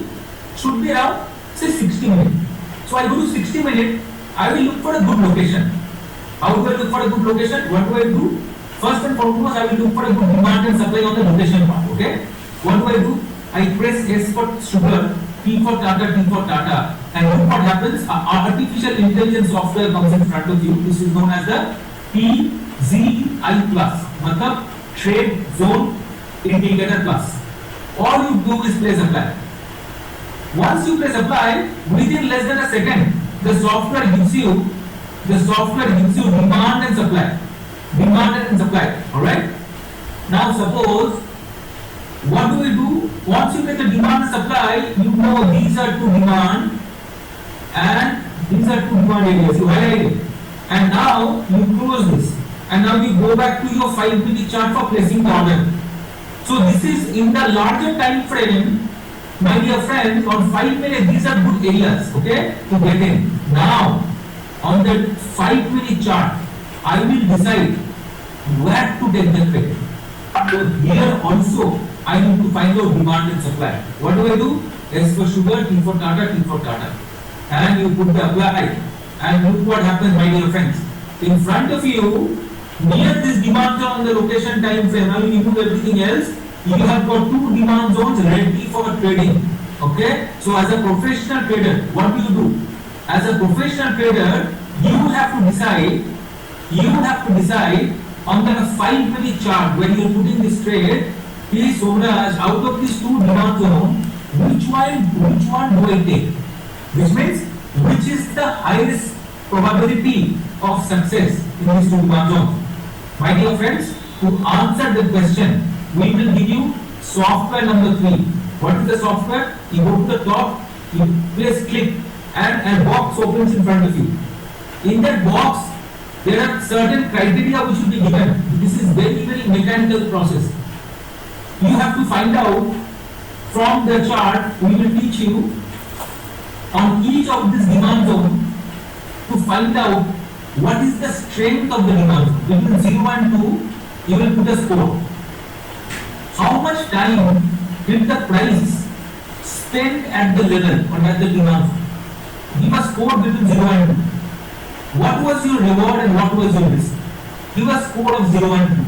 should be around say 60 minutes. So I go to 60 minutes, I will look for a good location. How do I look for a good location? What do I do? First and foremost, I will look for a good demand and supply on the location part. Okay. What do I do? I press S for sugar, T for Tata, T for Tata, and look what happens. Artificial intelligence software comes in front of you. This is known as the TZI plus, मतलब Trade Zone Indicator Plus. All you do is press apply. Once you press apply, within less than a second, the software gives you demand and supply. Demand and supply. All right. Now suppose, what do we do? Once you get the demand and supply, you know these are two demand and these are two demand areas. You highlight it, and now you close this, and now you go back to your 5 minute chart for placing the order. So this is in the larger time frame, my dear friends. On 5 minutes, these are good areas, okay, to get in. Now on the 5 minute chart, I will decide where to take the trade. So here also I need to find out demand and supply. What do I do? S for sugar, T for Tata, T for Tata, and you put the apply, and look what happens, my dear friends. In front of you, near this demand zone on the location time frame, now you remove everything else. You have got 2 demand zones ready for trading. Okay. So as a professional trader, what do? As a professional trader, you have to decide You have to decide on the 5-minute chart when you're putting this trade, is Somraj, out of these two demand zones, which one do I take? Which means, which is the highest probability of success in these two demand zones? My dear friends, to answer the question, we will give you software number 3. What is the software? You go to the top, you place click, and a box opens in front of you. In that box, there are certain criteria which will be given. This is very, very mechanical process. You have to find out from the chart. We will teach you on each of this demand zone to find out what is the strength of the demand zone. Between 0 and 2, you will put a score. How much time did the price spend at the level or at the demand zone? Give a score between 0 and 2. What was your reward and what was your risk? Give a score of 0 and 2.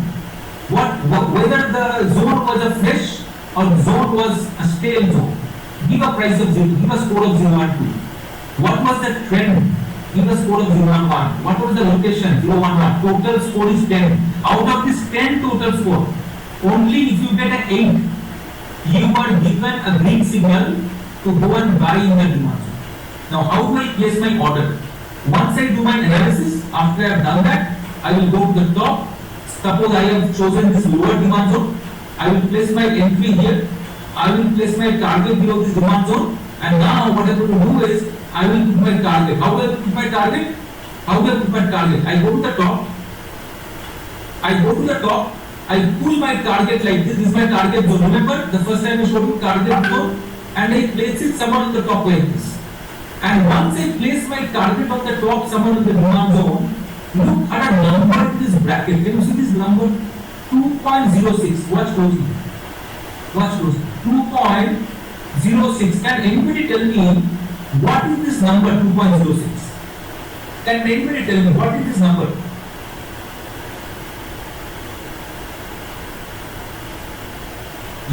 Whether the zone was a fresh or the zone was a stale zone. Give a price of 0. Give a score of 0 and 2. What was the trend? Give a score of 0 and 1. What was the location? 0 and 1. Total score is 10. Out of this 10 total score, only if you get an 8, you are given a green signal to go and buy in the demand. Now, how do I place my order? Once I do my analysis, after I have done that, I will go to the top. Suppose I have chosen this lower demand zone. I will place my entry here. I will place my target below this demand zone. And now what I am going to do is, I will put my target. How do I put my target? How do I put my target? I go to the top. I pull my target like this. This is my target zone. Remember, the first time I showed you target zone, and I place it somewhere on the top like this. And once I place my target on the top, somewhere in the demand zone, look at a number in this bracket. Can you see this number? 2.06. Watch closely. Watch closely. 2.06. Can anybody tell me what is this number 2.06? Can anybody tell me what is this number?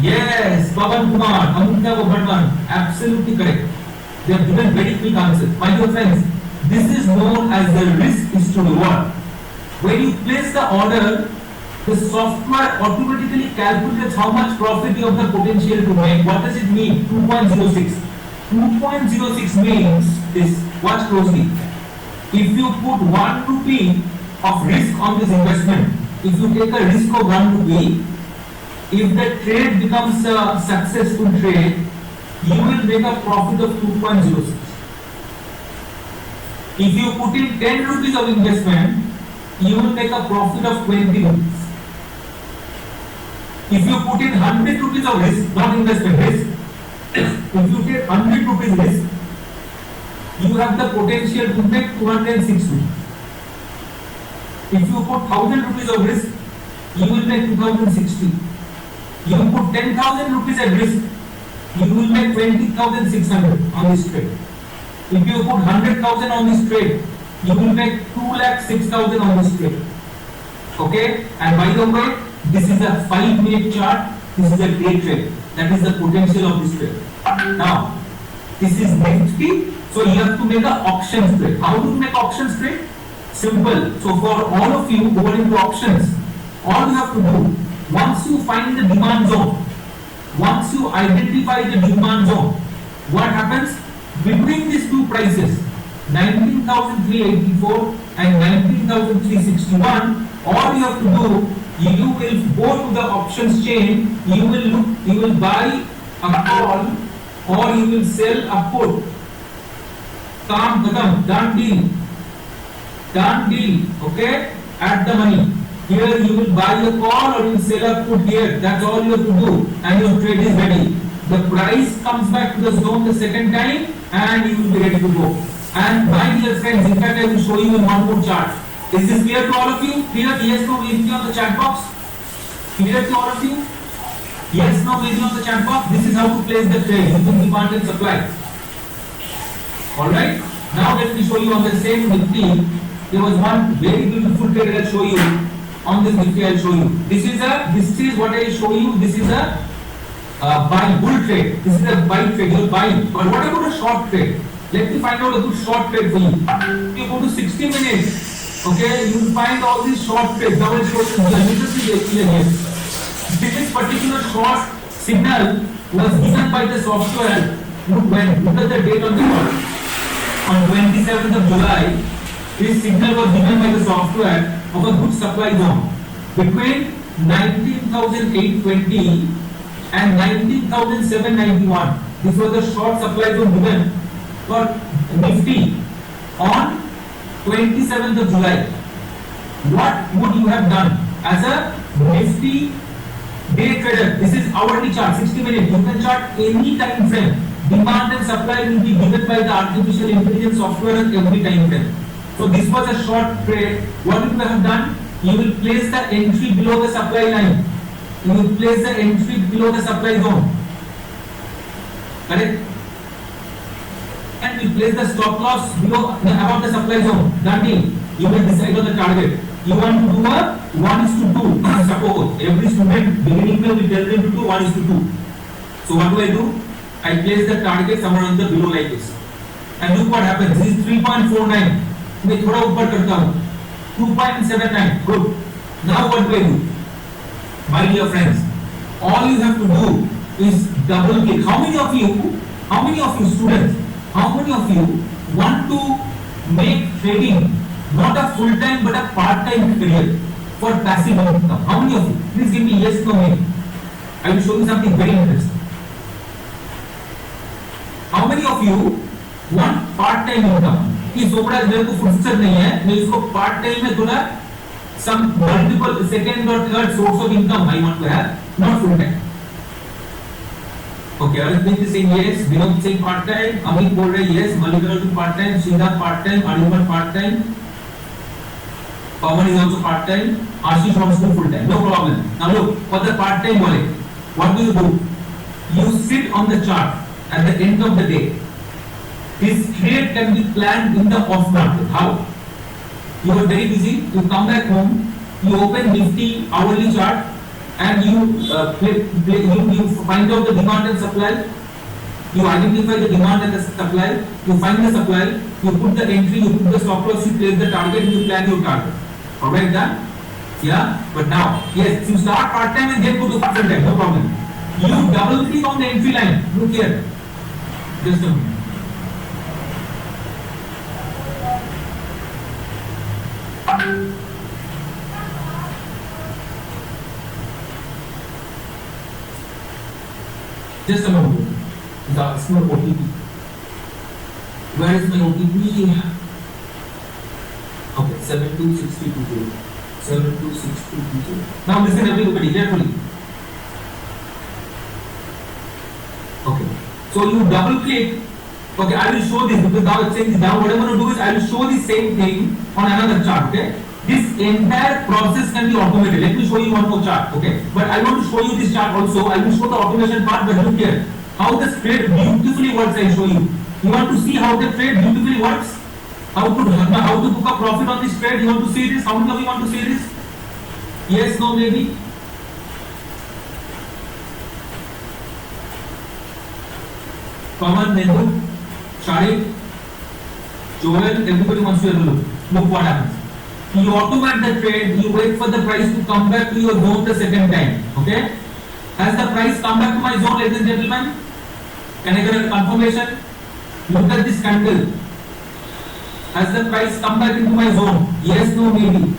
Yes, Pavan Kumar, Amitabh Bhattman, absolutely correct. They have given very quick answers. My dear friends, this is known as the risk is to reward. When you place the order, the software automatically calculates how much profit you have the potential to make. What does it mean? 2.06. 2.06 means this. Watch closely. If you put 1 rupee of risk on this investment, if you take a risk of 1 rupee, if the trade becomes a successful trade, you will make a profit of 2.06. If you put in 10 rupees of investment, you will make a profit of 20 rupees. If you put in 100 rupees of risk, not investment, risk, if you take 100 rupees risk, you have the potential to make 206 rupees. If you put 1000 rupees of risk, you will make 2060. You put 10,000 rupees at risk, you will make 20,600 on this trade. If you put 100,000 on this trade, you will make 2,06,000 on this trade. Okay? And by the way, this is a 5-minute chart. This is a day trade. That is the potential of this trade. Now, this is Nifty. So you have to make an options trade. How do you make options trade? Simple. So for all of you who are into options, all you have to do, once you find the demand zone, once you identify the demand zone, what happens? Between these two prices, 19,384 and 19,361, all you have to do, you will go to the options chain, you will buy a call or you will sell a put. Kaam khatam, done deal, okay? Add the money. Here you will buy a call or you will sell a put here. That's all you have to do, and your trade is ready. The price comes back to the zone the second time and you will be ready to go. And my dear friends, in fact I will show you in one more chart. Is this clear to all of you? Clear? Yes, no, maybe on the chat box. Clear to all of you? Yes, no, maybe on the chat box. This is how to place the trade using demand and supply. Alright? Now let me show you on the same Nifty. There was one very beautiful trade I'll show you. On this Nifty I'll show you. This is what I show you. This is a buy bull trade. This is a buy trade. You're buying. But what about a short trade? Let me find out a good short trade for you. You go to 60 minutes. Okay, you will find all these short trades, double short trades here. This particular short signal was given by the software. Look at the date on the call. On 27th of July, this signal was given by the software of a good supply zone between 19,820 and 19,791. This was the short supply zone given for Nifty on 27th of July. What would you have done as a Nifty day trader? This is hourly chart, 60 minutes. You can chart any time frame. Demand and supply will be given by the artificial intelligence software at every time frame. So this was a short trade. What you have done? You will place the entry below the supply line. You will place the entry below the supply zone. Correct? And you place the stop loss below above the supply zone. That means you will decide on the target. You want to do a 1:2. Suppose every student beginning will tell them to do 1:2. So what do? I place the target somewhere on the below like this. And look what happens. This is 3.49. मैं थोड़ा ऊपर करता हूँ 2.79. Good. Now what do? My dear friends, all you have to do is double click. How many of you students, how many of you want to make trading not a full-time but a part-time career for passive income? How many of you? Please give me yes, no, maybe. I will show you something very interesting. How many of you want part-time income? इस ओपरा मेरे को फुर्सत नहीं है, मैं इसको part time में थोड़ा some multiple second or third source of income I want to have, not full time. Okay, Arvind is saying yes, Vinod saying part time, Amit बोल रहे yes, Mallikarjun part time, Sridhar part time, Ariman part time, Pawan is also part time, Ashish wants to full time, no problem. Now look, for the part time wallet, what do? You sit on the chart at the end of the day. This trade can be planned in the off market. How? You are very busy, you come back home, you open Nifty hourly chart and you find out the demand and supply, you identify the demand and the supply, you find the supply, you put the entry, you put the stop loss, you place the target, you plan your target. Alright done? Yeah? But now, yes, you start part time and then go to full time, no problem. You double click on the entry line, look here. Just a minute. Just a moment. That's my OTP. Where is my OTP? Okay, 726220. 726220. Now listen everybody carefully. Okay. So you double click. Okay, I will show this because now it's saying now what I'm going to do is I will show the same thing on another chart. Okay. This entire process can be automated. Let me show you one more chart, okay? But I want to show you this chart also. I will show the automation part, but look here. How the trade beautifully works, I show you. You want to see how the trade beautifully works? How to book a profit on this trade? You want to see this? How many of you want to see this? Yes, no, maybe? Kaman, Nendu, Sharik, Joel, everybody wants to have a look. Look what happens. You automate the trade, you wait for the price to come back to your zone the second time. Okay? Has the price come back to my zone, ladies and gentlemen? Can I get a confirmation? Look at this candle. Has the price come back into my zone? Yes, no, maybe.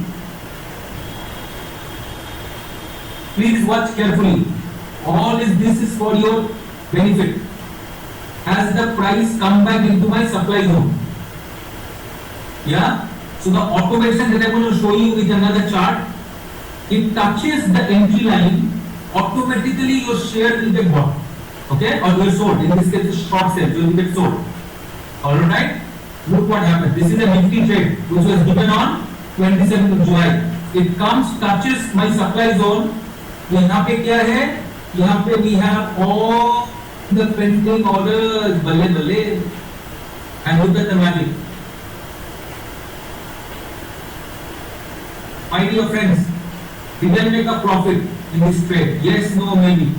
Please watch carefully. All this is for your benefit. Has the price come back into my supply zone? Yeah? So the automation that I'm going to show you with another chart, it touches the entry line, automatically your share will get bought, okay, or you are sold. In this case, it's short sale, so you will get sold. All right. Look what happened. This is a Nifty trade which was given on 27th of July. It comes, touches my supply zone. यहाँ पे क्या है? यहाँ पे we have all the pending orders. बल्ले बल्ले. And look at the magic. My dear friends, did I make a profit in this trade? Yes, no, maybe.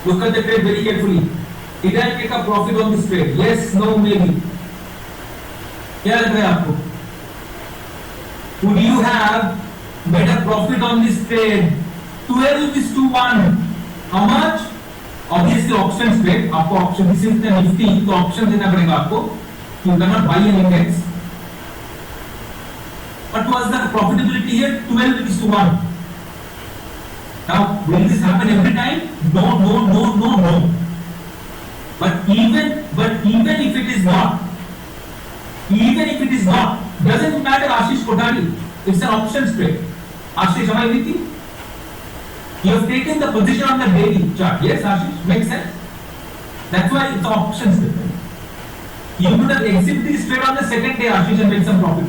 Look at the trade very carefully. Did I make a profit on this trade? Yes, no, maybe. क्या लग रहा है आपको? Would you have made a profit on this trade? 12:1. How much? Obviously options trade. आपको option this is the nifty तो option देना पड़ेगा आपको. You cannot buy an index. What was the profitability here? 12:1. Now, will this happen every time? No. But even if it is not, doesn't matter, Ashish Kothari. It's an options trade. Ashish, am I with you? You have taken the position on the daily chart. Yes, Ashish, makes sense. That's why it's options trade. You could have exited this trade on the second day, Ashish, and made some profit.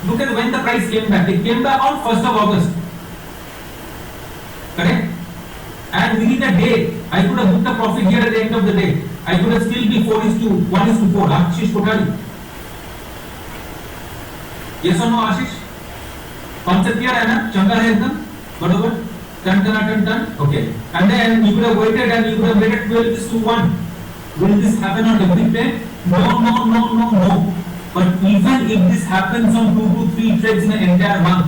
Look at when the price came back. It came back on 1st of August. Correct? And within a day, I could have booked a profit here at the end of the day. I could have still be 4:1:4. Ashish Kothari. Yes or no, Ashish? Concept clear है ना? चंगा है एकदम? बरोबर? Ton. Okay. And then you could have waited and you could have made it 12:1. Will this happen on every trade? No. But even if this happens on 2 to 3 trades in an entire month,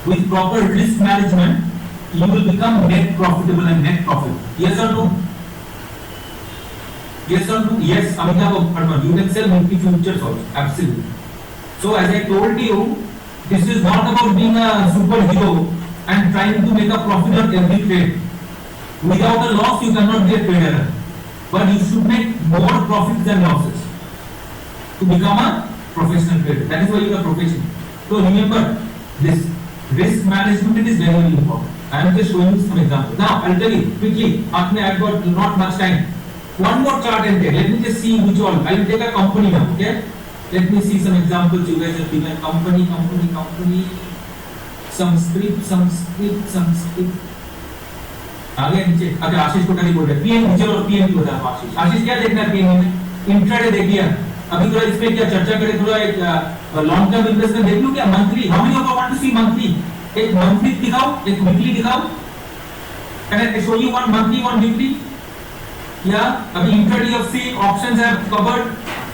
with proper risk management, you will become net profitable and net profit. Yes or no? Yes or no? Yes, Amitabh Parman, you can sell Nifty futures also. Absolutely. So as I told you, this is not about being a superhero and trying to make a profit on every trade. Without a loss, you cannot be a trader. But you should make more profits than losses to become a professional trader. That is why you are professional. So remember, this risk management is very, very important. I am just showing you some examples. Now, I'll tell you quickly, I've got not much time. One more chart and there. Let me just see which all. I will take a company now, okay? Let me see some examples you guys have given. Company. Some script. आगे नीचे. अच्छा, आशीष कोठारी बोल रहे हैं. PNB, चलो PNB बता दो आशीष. आशीष क्या देखना है पीएनबी में? इंट्राडे देखिए. अभी थोड़ा इसमें क्या चर्चा करें, थोड़ा एक लॉन्ग टर्म इन्वेस्टमेंट देख लो क्या? Monthly. How many of you want to see monthly? एक मंथली दिखाओ, एक वीकली दिखाओ. Can I show you one monthly, one weekly? Yeah, अभी intraday of see options have covered,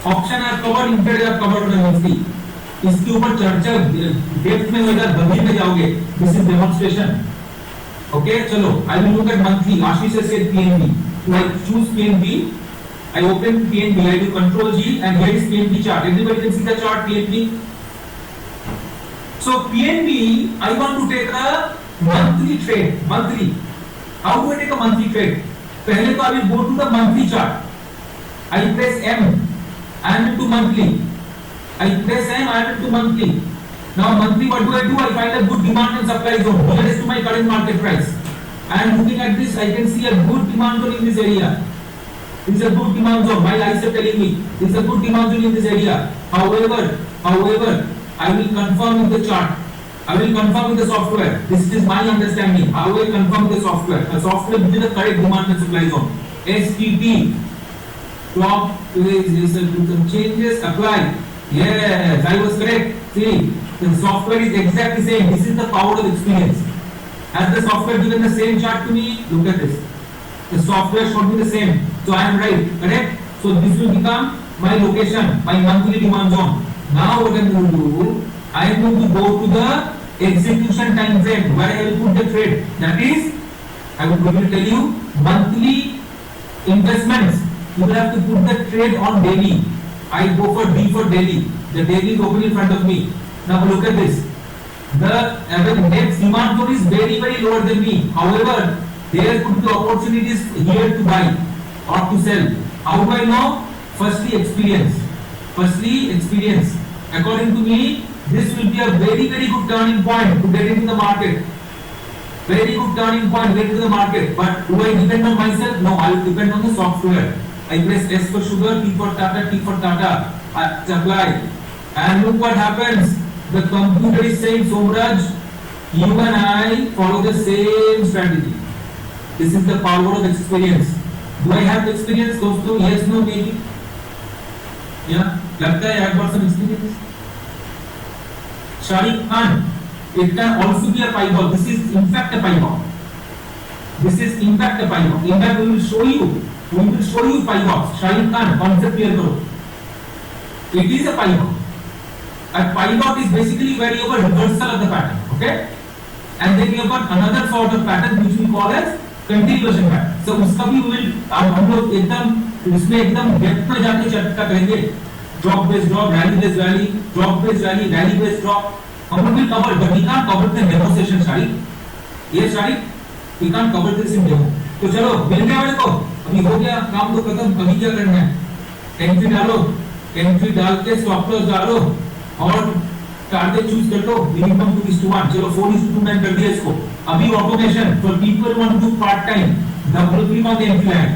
intraday have covered the monthly. इसके ऊपर चर्चा depth में होगा, गंभीर में जाओगे. This is demonstration. Okay, चलो. I will look at monthly. Ashish has said PNB. So I choose PNB. I open PNB. I do Control G, and here is PNB chart. Everybody can see the chart PNB. So PNB, I want to take a monthly trade. Monthly. How do I take a monthly trade? पहले तो I will go to the monthly chart. I press M. I am into monthly. I press M. I am into monthly. Now monthly, what do? I find a good demand and supply zone nearest to my current market price. I am looking at this. I can see a good demand zone in this area. This is a good demand zone. My eyes are telling me this is a good demand zone in this area. However, I will confirm with the chart. I will confirm with the software. This is my understanding. I will confirm with the software. The software gives the correct demand and supply zone. SPT. Drop. Do some changes. Apply. Yes, I was correct. See, the software is exactly same. This is the power of experience. Has the software given the same chart to me? Look at this. The software showed me the same. So I am right. Correct? So this will become my location, my monthly demand zone. Now what I am going to do, I am going to go to the execution time frame where I will put the trade. That is, I will going to tell you, monthly investments. You will have to put the trade on daily. I go for D for daily. The daily is open in front of me. Now look at this. The next demand zone is very, very lower than me. However, there could be opportunities here to buy or to sell. How do I know? Firstly, experience. According to me, this will be a very, very good turning point to get into the market. Very good turning point to get into the market. But do I depend on myself? No, I will depend on the software. I press S for sugar, T for Tata, I apply. And look what happens. The computer is saying, Somraj, you and I follow the same strategy. This is the power of experience. Do I have experience? दोस्तों, yes, no, maybe. Yeah, लगता है I have got some experience. Sharik Khan, it can also be a pie ball. This is in fact a pie ball. This is in fact a pivot. In fact, we will show you pivots. Shahid Khan, concept clear karo. It is a pivot. A pivot is basically where you have a reversal of the pattern, okay? And then you have got another sort of pattern which we call as continuation pattern. So उसका भी will हम लोग एकदम इसमें एकदम depth में जाके चर्चा करेंगे. Drop based drop, rally based rally, drop based rally, rally based drop. हम लोग will cover, but we can't cover the negotiation Shahid. Yes Shahid, we can't cover this in demo. तो चलो मिलने वाले को अभी हो गया काम तो खत्म. अभी क्या करना है? एंट्री डालो, एंट्री डाल के स्टॉप लॉस डालो और टारगेट चूज कर लो. मिनिमम 2:1. चलो 4:2 कर दिया इसको. अभी automation for people want to do part time. Double click on the entry line.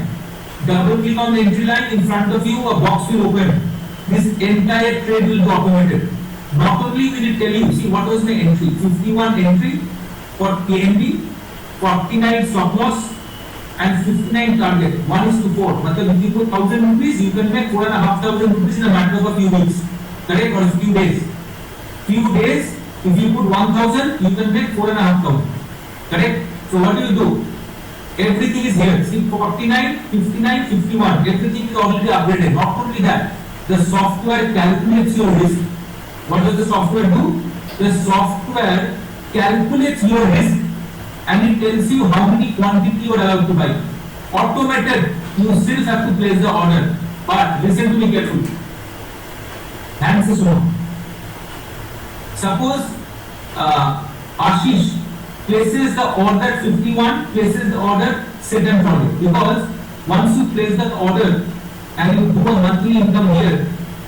Double click on the entry line. In front of you, a box will open. This entire trade will be automated. Not only will it tell you, see what was my entry? 51 entry for PNB, 49 stop loss, and 59 target. 1:4. मतलब if you put 1,000 rupees, you can make 4,500 rupees in a matter of a few weeks. Correct? Or a few days. Few days. If you put 1,000, you can make 4,500. Correct? So what do you do? Everything is here. See 49, 59, 51. Everything is already upgraded. Not only that, the software calculates your risk. What does the software do? The software calculates your risk and it tells you how many quantity you are allowed to buy. Automated. You still have to place the order. But listen to me carefully. Thanks to Suno. Suppose Ashish places the order 51, places the order set and forget. Because once you place that order and you do a monthly income here,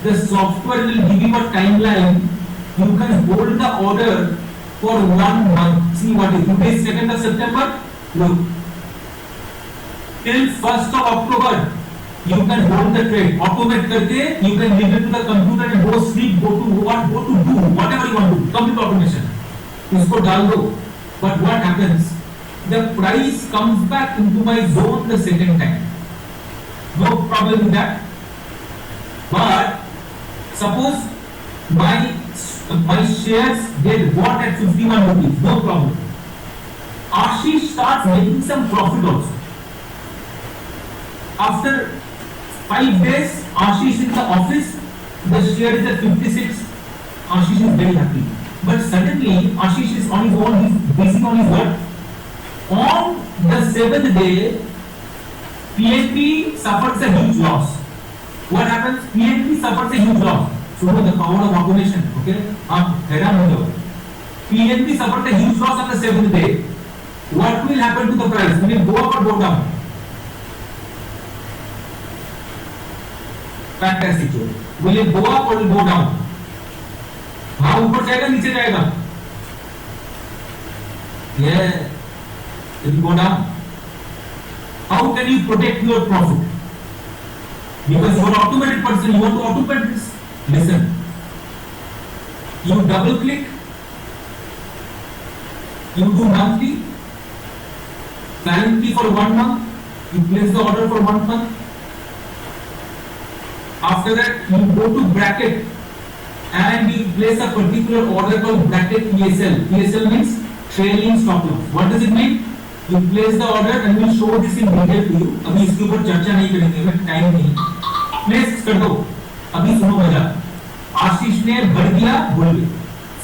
the software will give you a timeline. You can hold the order for 1 month. See what is today, 2nd of September. Look, till 1st of October, you can hold the trade. Automate करके, you can leave it to the computer and go sleep, go to do whatever you want to do. Complete automation. इसको डाल दो. But what happens? The price comes back into my zone the second time. No problem with that. But suppose my shares get bought at 51 rupees. No problem. Ashish starts making some profit also. After 5 days, Ashish in the office, the share is at 56. Ashish is very happy. But suddenly, Ashish is on his own, he's busy on his work. On the 7th day, PNB suffers a huge loss. What happens? PNB suffers a huge loss. So the power of automation, okay? PNB suffers a huge loss on the 7th day. What will happen to the price? Will it go up or go down? Fantastic. Will it go up or will it go down? हाँ ऊपर जाएगा नीचे जाएगा. Yeah, it will go down. How can you protect your profit? Because you are an automated person, you want to automate this. Listen, you double click, you do monthly, silently for 1 month, you place the order for 1 month. After that, you go to bracket. And you place a particular order called bracket PSL. PSL means trailing stop loss. What does it mean? You place the order and we'll show this in detail to you. अभी इसके ऊपर चर्चा नहीं करेंगे, हमें time नहीं. Place कर दो. अभी सुनो मजा. आशीष ने भर दिया, भूल गए.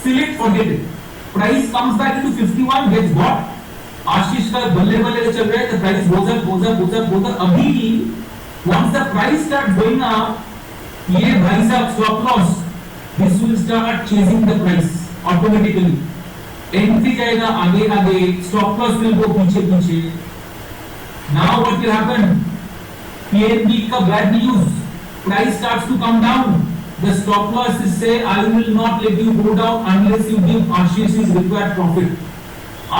Fill it, forget it. Price comes back into 51, gets bought. आशीष का बल्ले बल्ले चल रहा है. The price goes up. अभी once the price starts going up, ये भाई साहब stop loss. This will start chasing the price automatically. Entry जाएगा आगे, stop loss will go पीछे. Now what will happen? PNB का bad news. Price starts to come down. The stop loss is say I will not let you go down unless you give Ashish his required profit.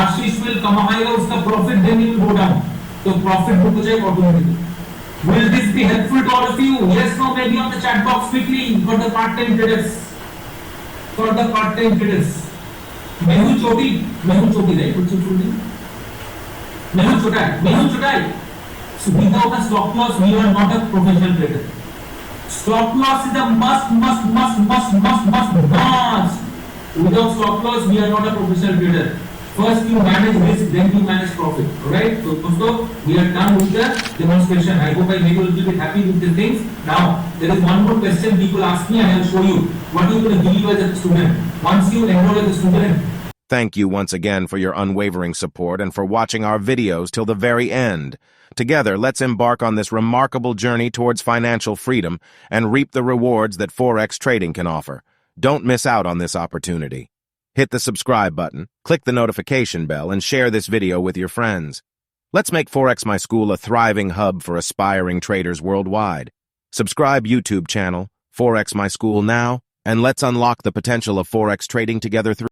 Ashish will कमाएगा उसका profit, then he will go down. So profit book हो जाएगा automatically. Will this be helpful to all of you? Yes, no, maybe on the chat box quickly for the part-time traders. मैं हूँ छोटी नहीं कुछ छोटी. मैं हूँ छोटा है. So without a stop loss, we are not a professional trader. Stop loss is a must. Without stop loss, we are not a professional trader. First you manage risk, then you manage profit. Alright? So dosto, we are done with the demonstration. I hope I made you a little bit happy with the things. Now, there is one more question people ask me and I will show you. What are you going to deliver as a student? Once you enroll as a student. Thank you once again for your unwavering support and for watching our videos till the very end. Together, let's embark on this remarkable journey towards financial freedom and reap the rewards that Forex trading can offer. Don't miss out on this opportunity. Hit the subscribe button, click the notification bell, and share this video with your friends. Let's make Forex My School a thriving hub for aspiring traders worldwide. Subscribe YouTube channel, Forex My School now, and let's unlock the potential of Forex trading together through